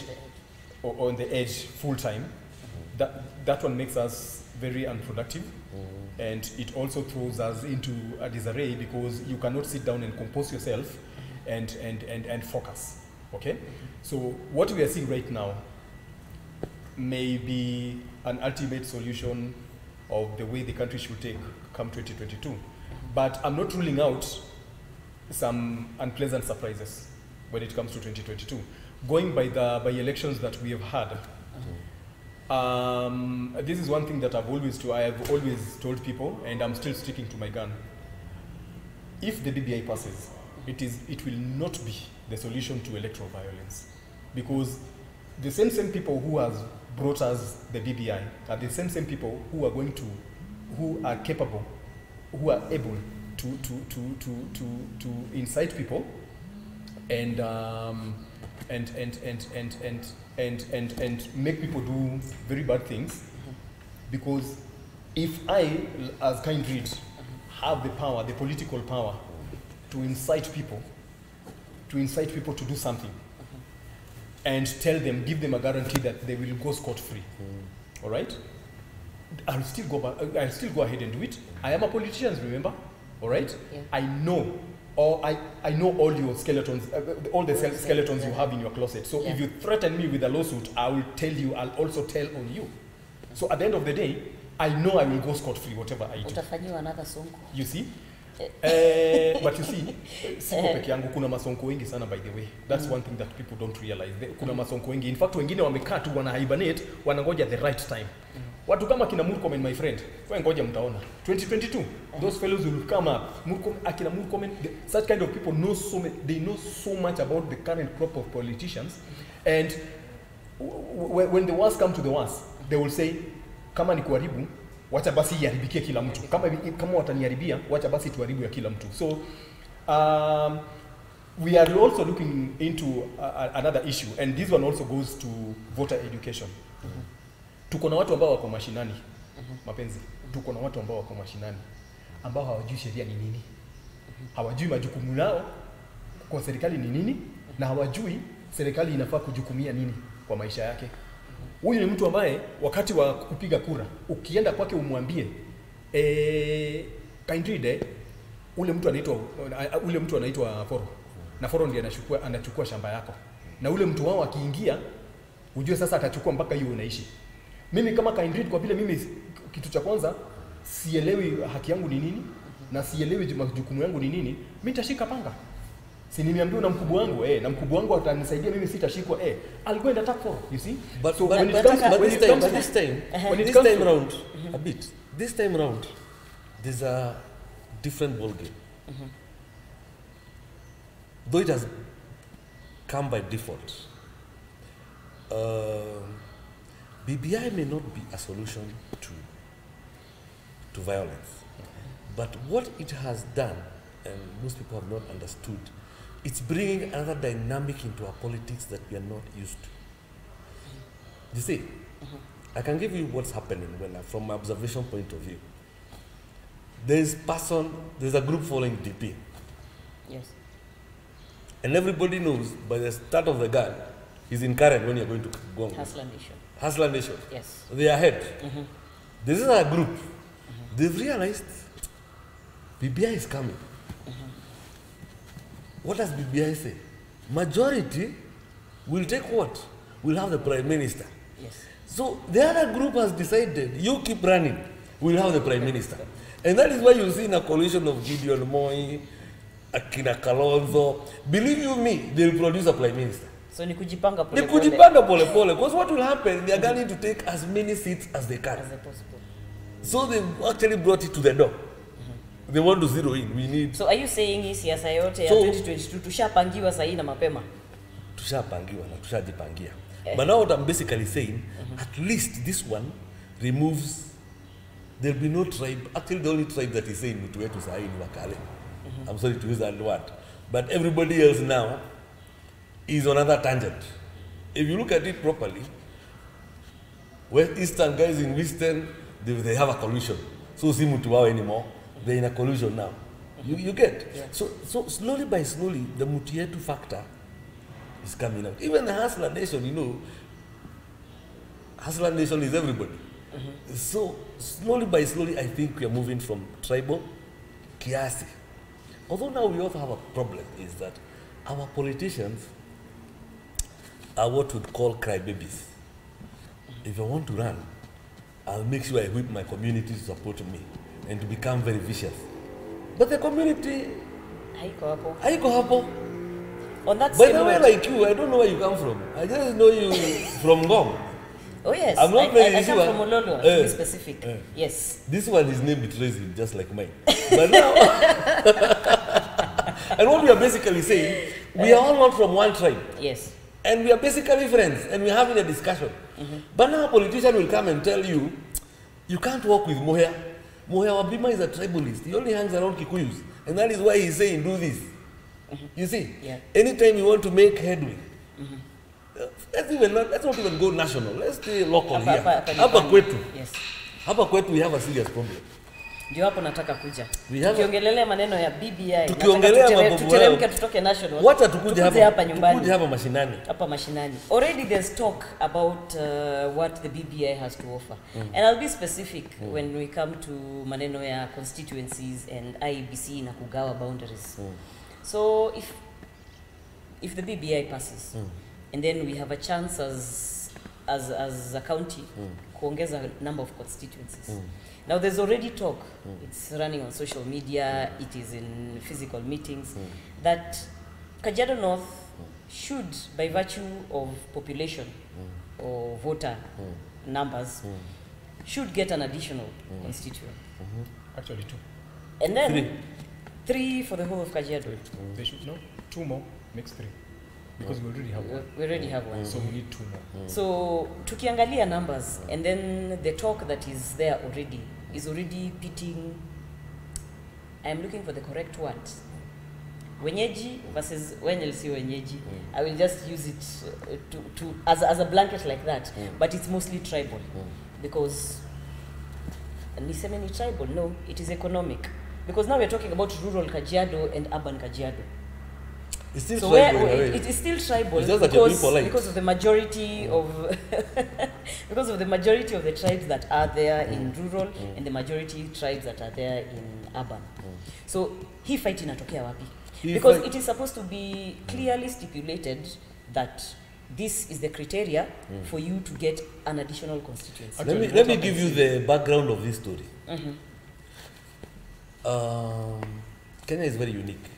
or on the edge full time. That one makes us very unproductive, and it also throws us into a disarray because you cannot sit down and compose yourself and focus. Okay, so what we are seeing right now may be an ultimate solution of the way the country should take come 2022, but I'm not ruling out some unpleasant surprises when it comes to 2022. Going by the elections that we have had, this is one thing that I have always told people, and I'm still sticking to my gun. If the BBI passes, it will not be the solution to electoral violence, because the same people who has brought us the BBI are the same people who are capable, who are able to incite people and make people do very bad things. Because if I, as Kind Reid, have the power, the political power, to incite people to do something, and tell them, give them a guarantee that they will go scot-free, all right? I'll still go ahead and do it. I am a politician, remember, all right? Yeah. I know all your skeletons, all the skeletons you have in your closet. So if you threaten me with a lawsuit, I'll also tell on you. So at the end of the day, I know I will go scot-free whatever I do. Utafanyiwa another Sonko. You see? But you see, siko peke yangu, kuna masonko wengi sana by the way. That's one thing that people don't realize. Kuna masonko wengi. In fact, wengine wamekaa tu wana hibernate, wanangoja the right time. Watu kama kina Murkomen, my friend, wewe ngoja mtaona. 2022, those fellows will come up. Akina Murkomen, such kind of people know they know so much about the current crop of politicians. And when the worst come to the worst, they will say, kama ni kuharibu, wacha basi iharibikie kila mtu. Kama wataniharibia, wacha basi tuharibu ya kila mtu. So we are also looking into another issue, and this one also goes to voter education. Tuko na watu ambao wako mashinani, mapenzi. Tuko na watu ambao wako mashinani ambao hawajui sheria ni nini. Hawajui majukumu yao kwa serikali ni nini, na hawajui serikali inafaa kujukumia nini kwa maisha yake. Huyu ni mtu ambaye wakati wa kupiga kura, ukienda kwake umwambie kindly ule mtu anaitwa Foro. Na Foro ndiye anachukua shamba yako. Na ule mtu wao akiingia, ujue sasa atachukua mpaka hiyo unaishi. Mimi kama kindly, kwa vile mimi kitu cha kwanza sielewi haki yangu ni nini na sielewi majukumu yangu ni nini, mimi nitashika panga. Si nimeambiwa na mkubwa wangu, na mkubwa wangu atanisaidia mimi sitashikwa, I'll go and attack for, you see? But this time round, a bit. This time round, there's a different ball game. Though it has come by default, BBI may not be a solution to violence, but what it has done, and most people have not understood, it's bringing another dynamic into our politics that we are not used to. You see, I can give you what's happening from my observation point of view. There's a group following DP. Yes. And everybody knows by the start of the gun, he's in Karen when you're going to go. Hasla Nation. Yes. They are ahead. This is a group. They've realized BBI is coming. What does BBI say? Majority will take what? We'll have the Prime Minister. Yes. So the other group has decided, you keep running, we'll have the Prime Minister. And that is why you see in a coalition of Gideon Moi, Akina Kalonzo, believe you me, they'll produce a Prime Minister. So ni kujipanga pole pole. Ni kujipanga pole pole. Because what will happen, they are going to take as many seats as they can. As possible. So they actually brought it to the door. They want to zero in. We need. So are you saying hii siasa yote ya 2022 tushapangiwa sasa na mapema? Tushapangiwa na tushajipangia. But now what I'm basically saying, at least this one removes, there'll be no tribe. Actually the only tribe that is saying mtu wetu sahi ni Wakale. I'm sorry to use that word. But everybody else now is on another tangent. If you look at it properly, West Eastern guys in Western, they have a collusion. So si mtu wao anymore. They're in a collusion now. You get? Yeah. So slowly by slowly, the Mutietu factor is coming out. Even the Hasla Nation, you know, Hasla Nation is everybody. So slowly by slowly, I think we are moving from tribal, kiasi. Although now we also have a problem, is that our politicians are what we'd call crybabies. If I want to run, I'll make sure I whip my community to support me and to become very vicious. But the community haiko hapo. On that by the way, like you, I don't know where you come from. I just know you from Ngong. Oh yes, I'm not I come from Ololo, to be specific. Yes. This one, his name betrays him, just like mine. But now, and what we are basically saying, we are all not from one tribe. Yes. And we are basically friends, and we're having a discussion. But now a politician will come and tell you, you can't work with Moher. Moher Wabima is a tribalist. He only hangs around Kikuyus. And that is why he's saying, do this. You see? Yeah. Anytime you want to make headway, let's not even go national. Let's stay local here. Hapa kwetu. Yes. Hapa kwetu we have a serious problem. Ndio hapo nataka kuja. Tukiongelelea maneno ya BBI, tuteremke tutoke national. Wacha tukuje hapa nyumbani. Tukuje hapa mashinani. Hapa mashinani. Already there's talk about what the BBI has to offer. And I'll be specific when we come to maneno ya constituencies and IEBC na kugawa boundaries. So if the BBI passes, and then we have a chance as a county kuongeza number of constituencies. Now there's already talk, it's running on social media, it is in physical meetings, that Kajiado North should, by virtue of population or voter numbers, should get an additional constituent. Actually, 2. And then 3 for the whole of Kajiado. They should, no, 2 more makes 3. Because we already have 1. We already have one. So we need 2 more. So tukiangalia numbers, and then the talk that is there already is already pitting, I'm looking for the correct word, wenyeji versus wenyelsi wenyeji. I will just use it as a blanket like that, but it's mostly tribal, because niseme ni tribal, no, it is economic, because now we're talking about rural Kajiado and urban Kajiado. It's still So tribal, where right? it is still tribal, It's just that you're being polite. because of the majority of because of the majority of the tribes that are there in rural and the majority tribes that are there in urban. So hii fight inatokea wapi? Because it is supposed to be clearly stipulated that this is the criteria for you to get an additional constituency. Let me give you the background of this story. Kenya is very unique.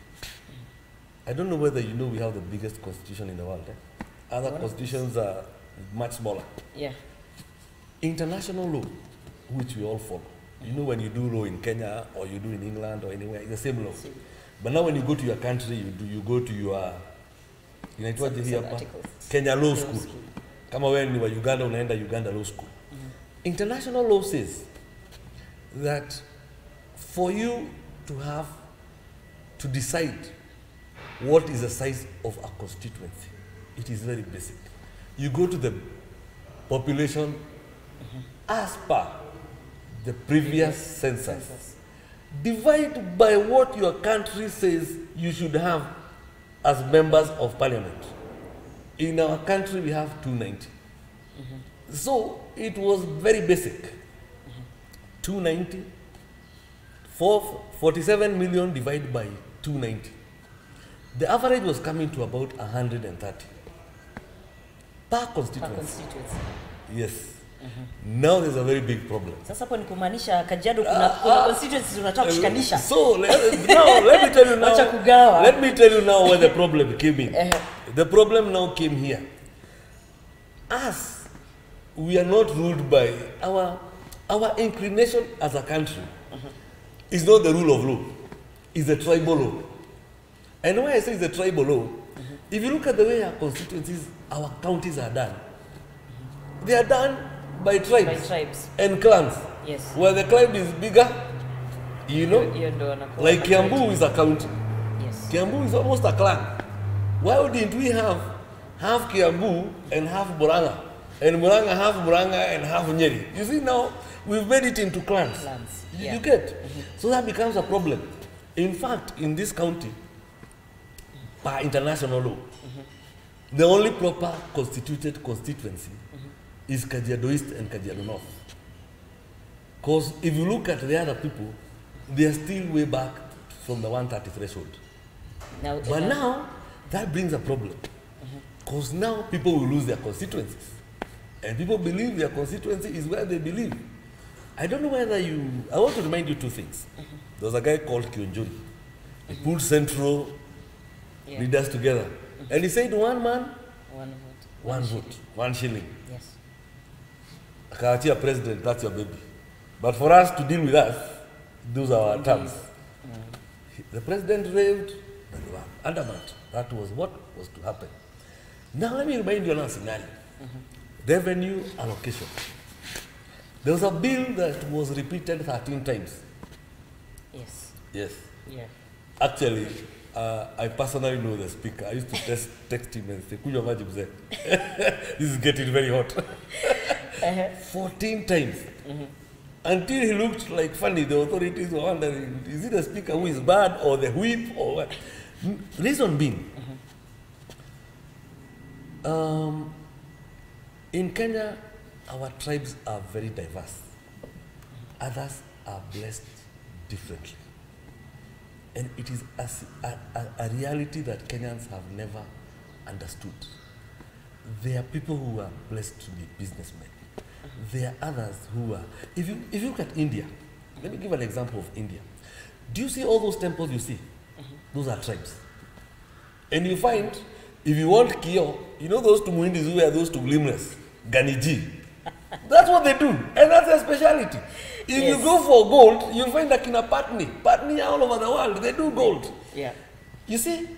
I don't know whether you know we have the biggest constitution in the world. Other constitutions are much smaller. Yeah. International law, which we all follow. You know, when you do law in Kenya or you do in England or anywhere, it's the same law. But now when you go to your country, you go to your Kenya Law School. Kama wewe ni wa Uganda, unaenda Uganda Law School. International law says that for you to decide what is the size of a constituency, it is very basic. You go to the population as per the previous census. Divide by what your country says you should have as members of parliament. In our country, we have 290. So it was very basic. 290, 47 million divided by 290. The average was coming to about 130 per constituency. Yes. Now there's a very big problem. Sasa hapo ni kumaanisha Kajiado kuna constituencies unataka kushikanisha. So let me tell you now. Acha kugawa. Let me tell you now where the problem came in. The problem now came here. Us, we are not ruled by our inclination as a country. Is not the rule of law. It's the tribal law. And why I say it's the tribal law, if you look at the way our constituencies, our counties are done, they are done by tribes and clans. Yes. Where the tribe is bigger, you know, like Kiambu is a county. Yes. Kiambu is almost a clan. Why didn't we have Kiambu and half Murang'a, and Murang'a half Murang'a and half Nyeri? You see, now we've made it into clans. Yeah. You get? So that becomes a problem. In fact, in this county, by international law, the only proper constituted constituency is Kajiado East and Kajiado North. Because if you look at the other people, they are still way back from the 130 threshold. But now, that brings a problem. Because now people will lose their constituencies. And people believe their constituency is where they believe. I don't know whether I want to remind you 2 things. There was a guy called Kionjuri. He pulled central leaders together. And he said, one man, one vote, 1 shilling. Yes. Akaachia president, that's your baby. But for us to deal with us, those are our terms. The president raved, and they were adamant. That was what was to happen. Now let me remind you another scenario. Revenue allocation. There was a bill that was repeated 13 times. Yes. Yes. Yeah. Actually, I personally know the speaker. I used to text him and say, "Kunywa maji mzee." This is getting very hot. 14 times. Until he looked like funny, the authorities were wondering, is it the speaker who is bad or the whip or what? Reason being, in Kenya, our tribes are very diverse. Others are blessed differently. And it is a reality that Kenyans have never understood. There are people who are blessed to be businessmen. there are others who are. If you look at India, let me give an example of India. Do you see all those temples you see? Those are tribes. And you find, if you want Kio, you know those two Muhindis who wear those two limbless, Ganiji. That's what they do, and that's their speciality. If you go for gold, you'll find that in a Patni all over the world, they do gold. Yeah. You see,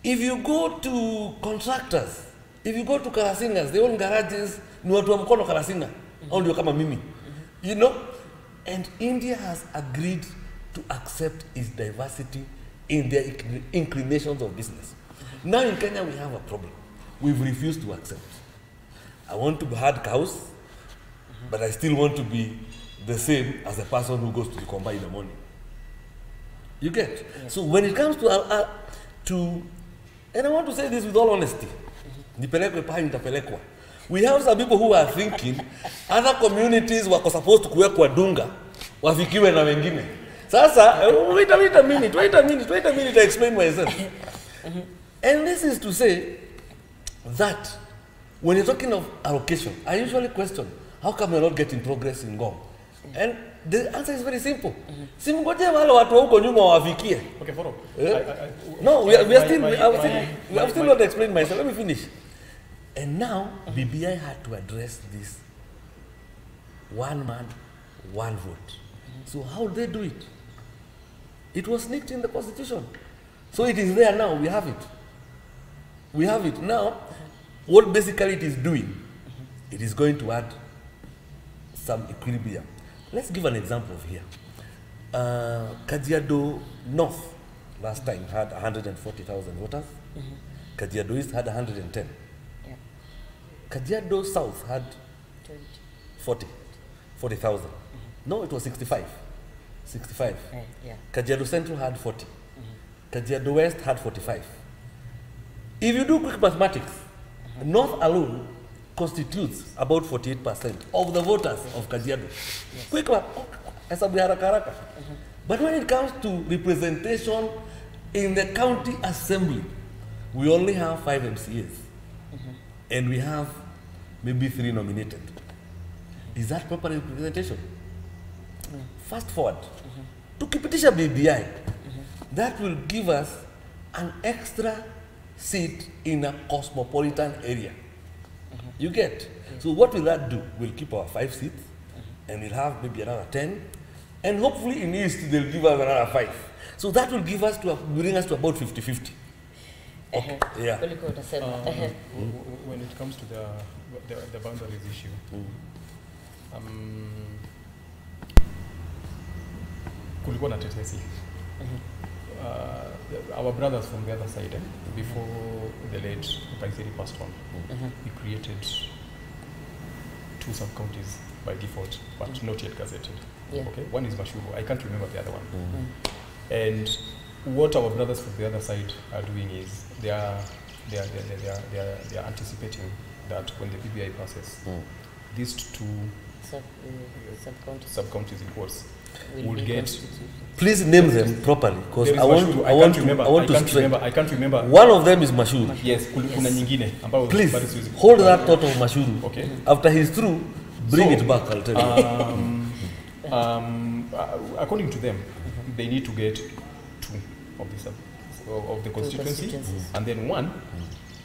if you go to contractors, if you go to Karasingas, they own garages, ni watu wa mkono Karasinga, au ndio kama mimi. You know, and India has agreed to accept its diversity in their inclinations of business. Now in Kenya we have a problem. We've refused to accept. I want to herd cows, but I still want to be the same as the person who goes to the Komba in the morning. You get? So when it comes to, and I want to say this with all honesty, we have some people who are thinking other communities were supposed to kuwekwa dunga, wafikiwe na wengine. Sasa, wait a minute, I explain myself. And this is to say that when you're talking of allocation, I usually question, how come we're not getting progress in Ngong? And the answer is very simple. Simgoje wale watu huko nyuma wafikie. Okay, follow. No, we are still not explaining myself. Let me finish. And now, BBI had to address this one man, one vote. So how did they do it? It was sneaked in the constitution. So it is there now, we have it. We have it now. What basically it is doing, it is going to add some equilibrium. Let's give an example of here. Kajiado North last time had 140,000 voters. Kajiado East had 110. Yeah. Kajiado South had 40,000. No, it was 65. 65. Yeah. Kajiado Central had 40. Kajiado West had 45. If you do quick mathematics, North alone constitutes about 48% of the voters of Kajiado. Yes. Quick math, but when it comes to representation in the county assembly, we only have 5 MCAs. And we have maybe 3 nominated. Is that proper representation? Fast forward to Kipitisha BBI, that will give us an extra seat in a cosmopolitan area. You get? So what will that do? We'll keep our 5 seats, and we'll have maybe another 10, and hopefully in East they'll give us another 5. So that will give us bring us to about 50-50. Okay. Yeah. When it comes to the boundaries issue, kulikuwa na tetesi. Our brothers from the other side, before the late Paiseri passed on, he created 2 sub-counties by default, but not yet gazetted. Yeah. Okay, one is Mashuru. I can't remember the other one. And what our brothers from the other side are doing is they are anticipating that when the BBI passes, these 2 sub-counties in quotes would get. Please name them properly, because I want to straight. I can't remember. One of them is Mashuru. Yes, kuna nyingine. Please hold that thought of Mashuru. Okay. After he's through, bring it back. I'll tell you. According to them, they need to get 2 of the constituency, and then 1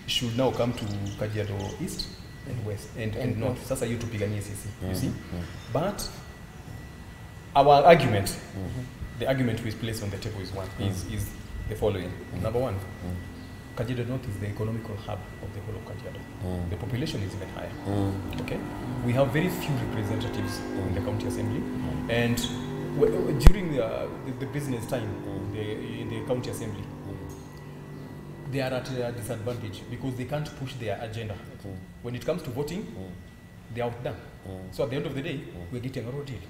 should now come to Kajiado East and West and North. Sasa you to pigania sisi. You see, but our argument, the argument we place on the table is the following. Number 1, Kajiado North is the economical hub of the whole of Kajiado. The population is even higher. Okay, we have very few representatives in the county assembly, and during the business time in the county assembly, they are at a disadvantage because they can't push their agenda. When it comes to voting, they are outdone. So at the end of the day, we're getting eroded.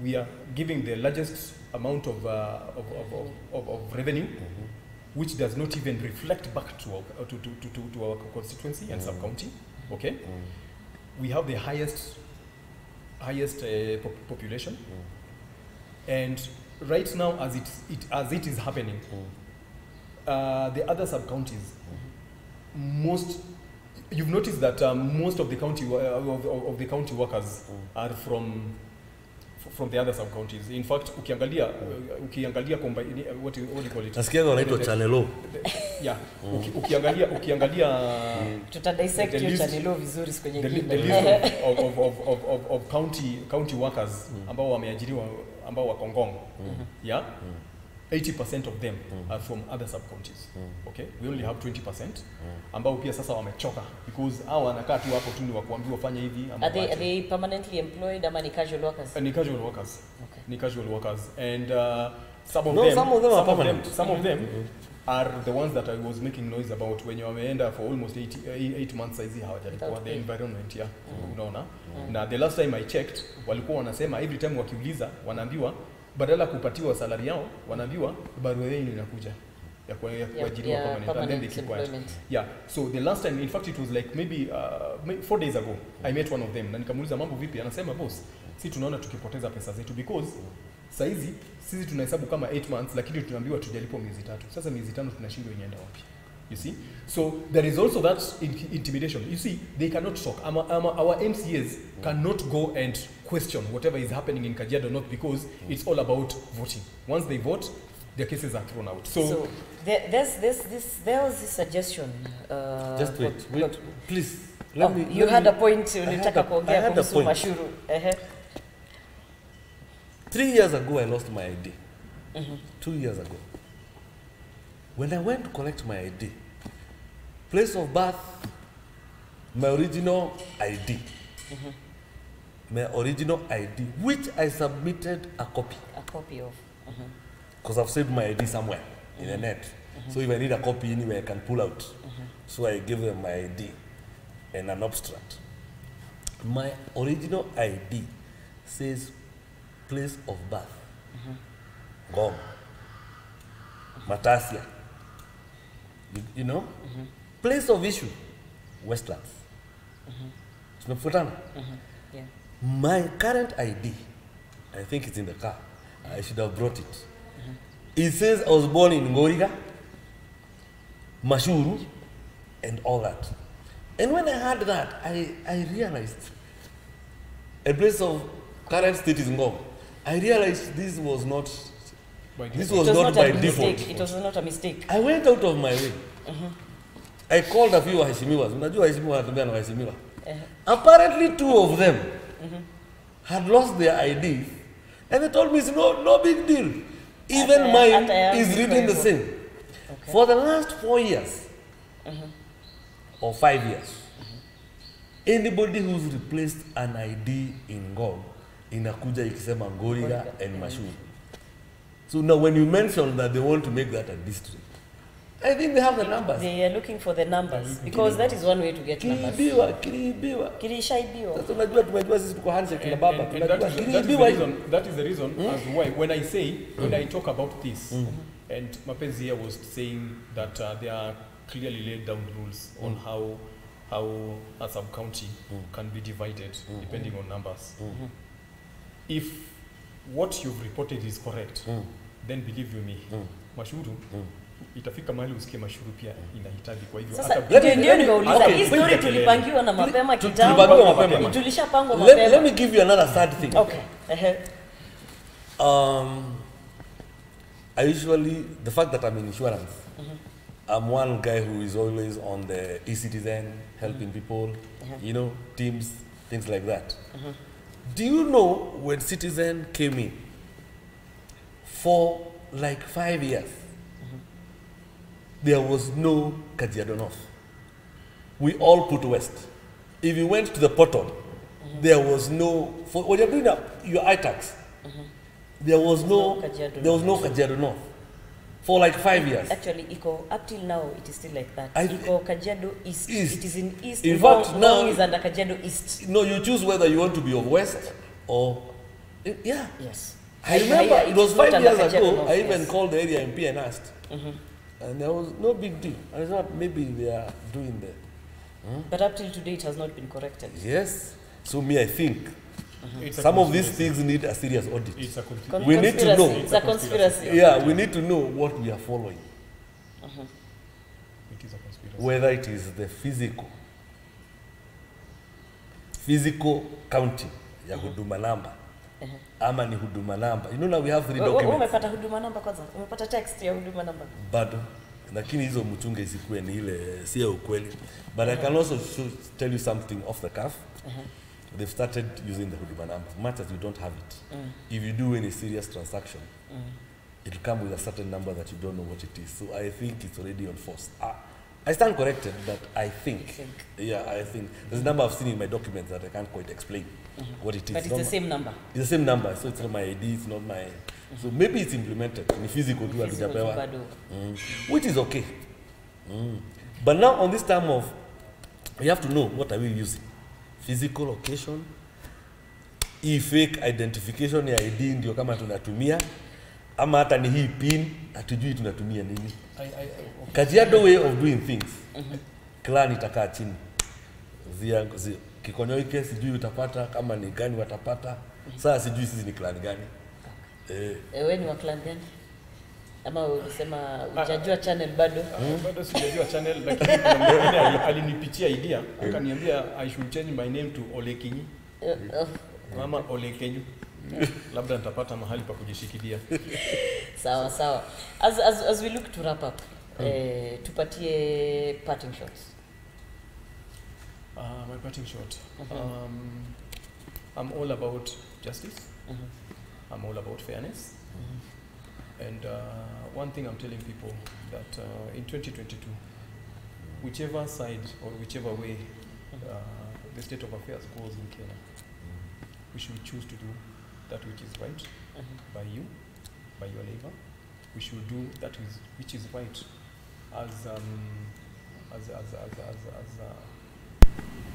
We are giving the largest amount of revenue, which does not even reflect back to our constituency and sub-county. Okay, we have the highest population, and right now, as it is happening, the other sub-counties, most you've noticed that most of the county of the county workers are from the other sub counties. In fact, ukiangalia what do you call it? Nasikia wanaitwa Chanelo. Yeah. Ukiangalia tuta dissect hiyo Chanelo vizuri siku nyingine. The list of county workers ambao wameajiriwa ambao wako Ngong. Yeah. 80% of them are from other sub counties. Okay, we only have 20% ambao pia sasa wamechoka because hao wanakaa tu hapo tu ni wakuambiwa fanya hivi. Are they permanently employed ama ni casual workers? Ni casual workers. Okay. Ni casual workers, and some of them are the ones that I was making noise about when you wameenda for almost 8 months hizi hawajalipwa the environment ya unaona. Na the last time I checked walikuwa wanasema every time wakiuliza wanaambiwa badala kupatiwa salary yao wanaambiwa barua yenu inakuja ya kuajiriwa permanent, and then they keep quiet. Yeah, so the last time, in fact it was like maybe 4 days ago, I met one of them na nikamuuliza mambo vipi, anasema boss, si tunaona tukipoteza pesa zetu because saizi sisi tunahesabu kama 8 months lakini tunaambiwa tujalipwa miezi 3. Sasa miezi 5 tunashindwa inaenda wapi? You see? So there is also that intimidation. You see, they cannot talk. Our MCAs cannot go and question whatever is happening in Kajiado North because it's all about voting. Once they vote, their cases are thrown out. So there was this suggestion. Just wait, please. You had a point. Ulitaka kuongea kuhusu Mashuru. 3 years ago, I lost my ID. 2 years ago. When I went to collect my ID, place of birth, my original ID. My original ID, which I submitted a copy. A copy of. Because I've saved my ID somewhere in the net. So if I need a copy anywhere, I can pull out. So I give them my ID and an abstract. My original ID says place of birth. Ngong. Matasia. You know? Place of issue, Westlands. Tunafuatana? Yeah. My current ID, I think it's in the car. I should have brought it. It says I was born in Ngoriga, Mashuru, and all that. And when I heard that, I realized a place of current state is Ngong. I realized this was not by default. It was not a mistake. I went out of my way. I called a few waheshimiwas. Unajua waheshimiwa wanatembea na waheshimiwa. Apparently 2 of them had lost their IDs, and they told me it's no big deal. Even mine is written the same. Okay. For the last 4 years or 5 years, anybody who's replaced an ID in Ngong inakuja ikisema Ngoriga and Mashuru. So now when you mention that they want to make that a district, I think they have the numbers. They are looking for the numbers because that is one way to get numbers. Kilishaibiwa. Sasa unajua tumejua sisi tuko handshake na baba. That is the reason as why when I talk about this and Mapenzi here was saying that there are clearly laid down rules on how a sub county can be divided depending on numbers. If what you've reported is correct, then believe you me, Mashuru itafika mahali usikie Mashuru pia inahitaji. Kwa hivyo hata ndio nimeuliza hii story tulipangiwa na mapema kitambo, tulishapangwa mapema. Let me give you another sad thing. Okay. I usually, the fact that I'm in insurance, I'm one guy who is always on the e-citizen, helping people, you know, teams, things like that. Do you know when Citizen came in, for like 5 years, there was no Kajiado North. We all put West. If you went to the portal, there was no, when you're doing your iTax, there was no Kajiado North for like 5 years. Actually, up till now, it is still like that. Kajiado East. It is in East. In fact, now is under Kajiado East. No, you choose whether you want to be of West or, yeah. Yes. I remember it was 5 years ago, I even called the area MP and asked. And there was no big deal. I thought maybe they are doing that. But up till today, it has not been corrected. Yes. So I think some of these things need a serious audit. It's a conspiracy. We need to know. It's a conspiracy. Yeah, we need to know what we are following. It is a conspiracy. Whether it is the physical physical counting ya huduma namba ama ni huduma namba. You know now we have 3 documents. Umepata huduma namba kwanza? Umepata text ya huduma namba? Bado. Lakini hizo mchunge isikuwe ni ile si ukweli. But I can also tell you something off the cuff. They've started using the huduma number. Much as you don't have it. If you do any serious transaction, it'll come with a certain number that you don't know what it is. So I think it's already on force. I stand corrected, but I think. Yeah, I think. There's a number I've seen in my documents that I can't quite explain what it is. But it's the same number? It's the same number, so it's not my ID, it's not my... So maybe it's implemented in physical too, which is okay. But now on this time of, we have to know what are we using. Physical location, fake identification ya ID ndio kama tunatumia, ama hata ni hii pin, hatujui tunatumia nini. Kajiado way of doing things. Clan itakaa chini. Kikonyoike sijui utapata, kama ni gani watapata. Sasa sijui sisi ni clan gani. Wewe ni wa clan gani? Ama ulisema hujajua channel bado? Bado sijajua channel, lakini alinipitia idea, akaniambia I should change my name to Olekinyi. Mama Olekenyu. Labda nitapata mahali pa kujishikilia. Sawa. As we look to wrap up, tupatie parting shots. My parting shot. I'm all about justice. I'm all about fairness. And one thing I'm telling people that in 2022, whichever side or whichever way the state of affairs goes in Kenya, we should choose to do that which is right by you, by your neighbor. We should do that which is right as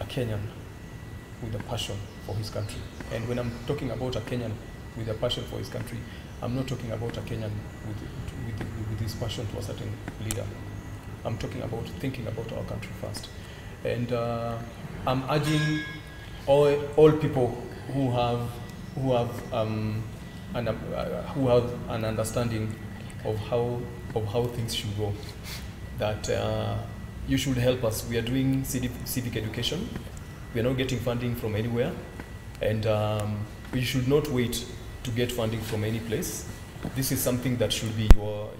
a Kenyan with a passion for his country. And when I'm talking about a Kenyan with a passion for his country, I'm not talking about a Kenyan with his passion to a certain leader. I'm talking about thinking about our country first. And I'm urging all people who have an understanding of how things should go, that you should help us. We are doing civic education. We are not getting funding from anywhere, and we should not wait to get funding from any place. This is something that should be your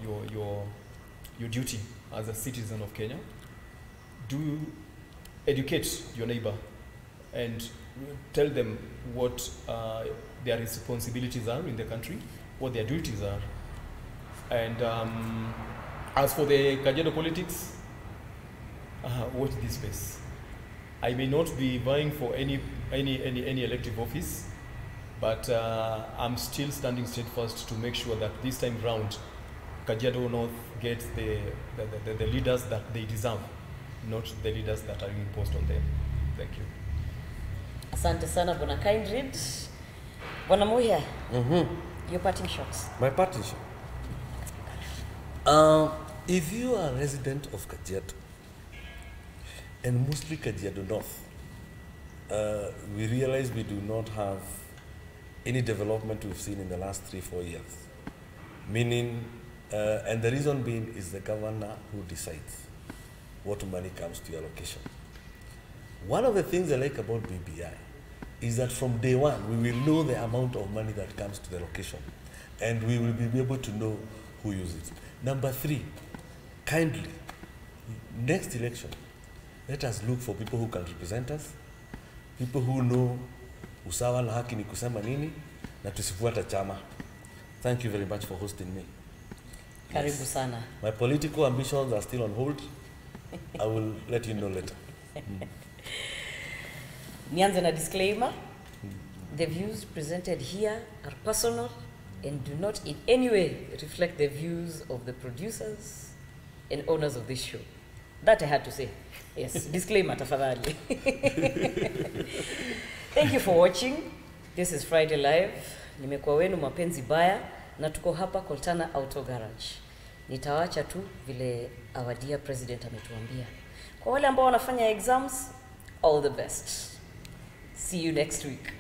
duty as a citizen of Kenya. Do educate your neighbor and tell them what their responsibilities are in the country, what their duties are. And as for the Kajiado politics, watch this space. I may not be vying for any elective office, but I'm still standing steadfast to make sure that this time round, Kajiado North gets the leaders that they deserve, not the leaders that are imposed on them. Thank you. Asante sana Bwana Kindred. Bwana Muya, your parting shots. My parting shot. If you are a resident of Kajiado, and mostly Kajiado North, we realize we do not have any development we've seen in the last 3-4 years. Meaning, and the reason being is the governor who decides what money comes to your location. One of the things I like about BBI is that from day one, we will know the amount of money that comes to the location, and we will be able to know who uses it. Number 3, kindly, next election, let us look for people who can represent us, people who know usawa na haki ni kusema nini, na tusifuata chama. Thank you very much for hosting me. Karibu sana. My political ambitions are still on hold. I will let you know later. Nianze na disclaimer. The views presented here are personal and do not in any way reflect the views of the producers and owners of this show. That I had to say. Yes, disclaimer tafadhali. Thank you for watching. This is Friday Live. Nimekuwa wenu mapenzi baya na tuko hapa Coltana Auto Garage. Nitawaacha tu vile our dear president ametuambia. Kwa wale ambao wanafanya exams, all the best. See you next week.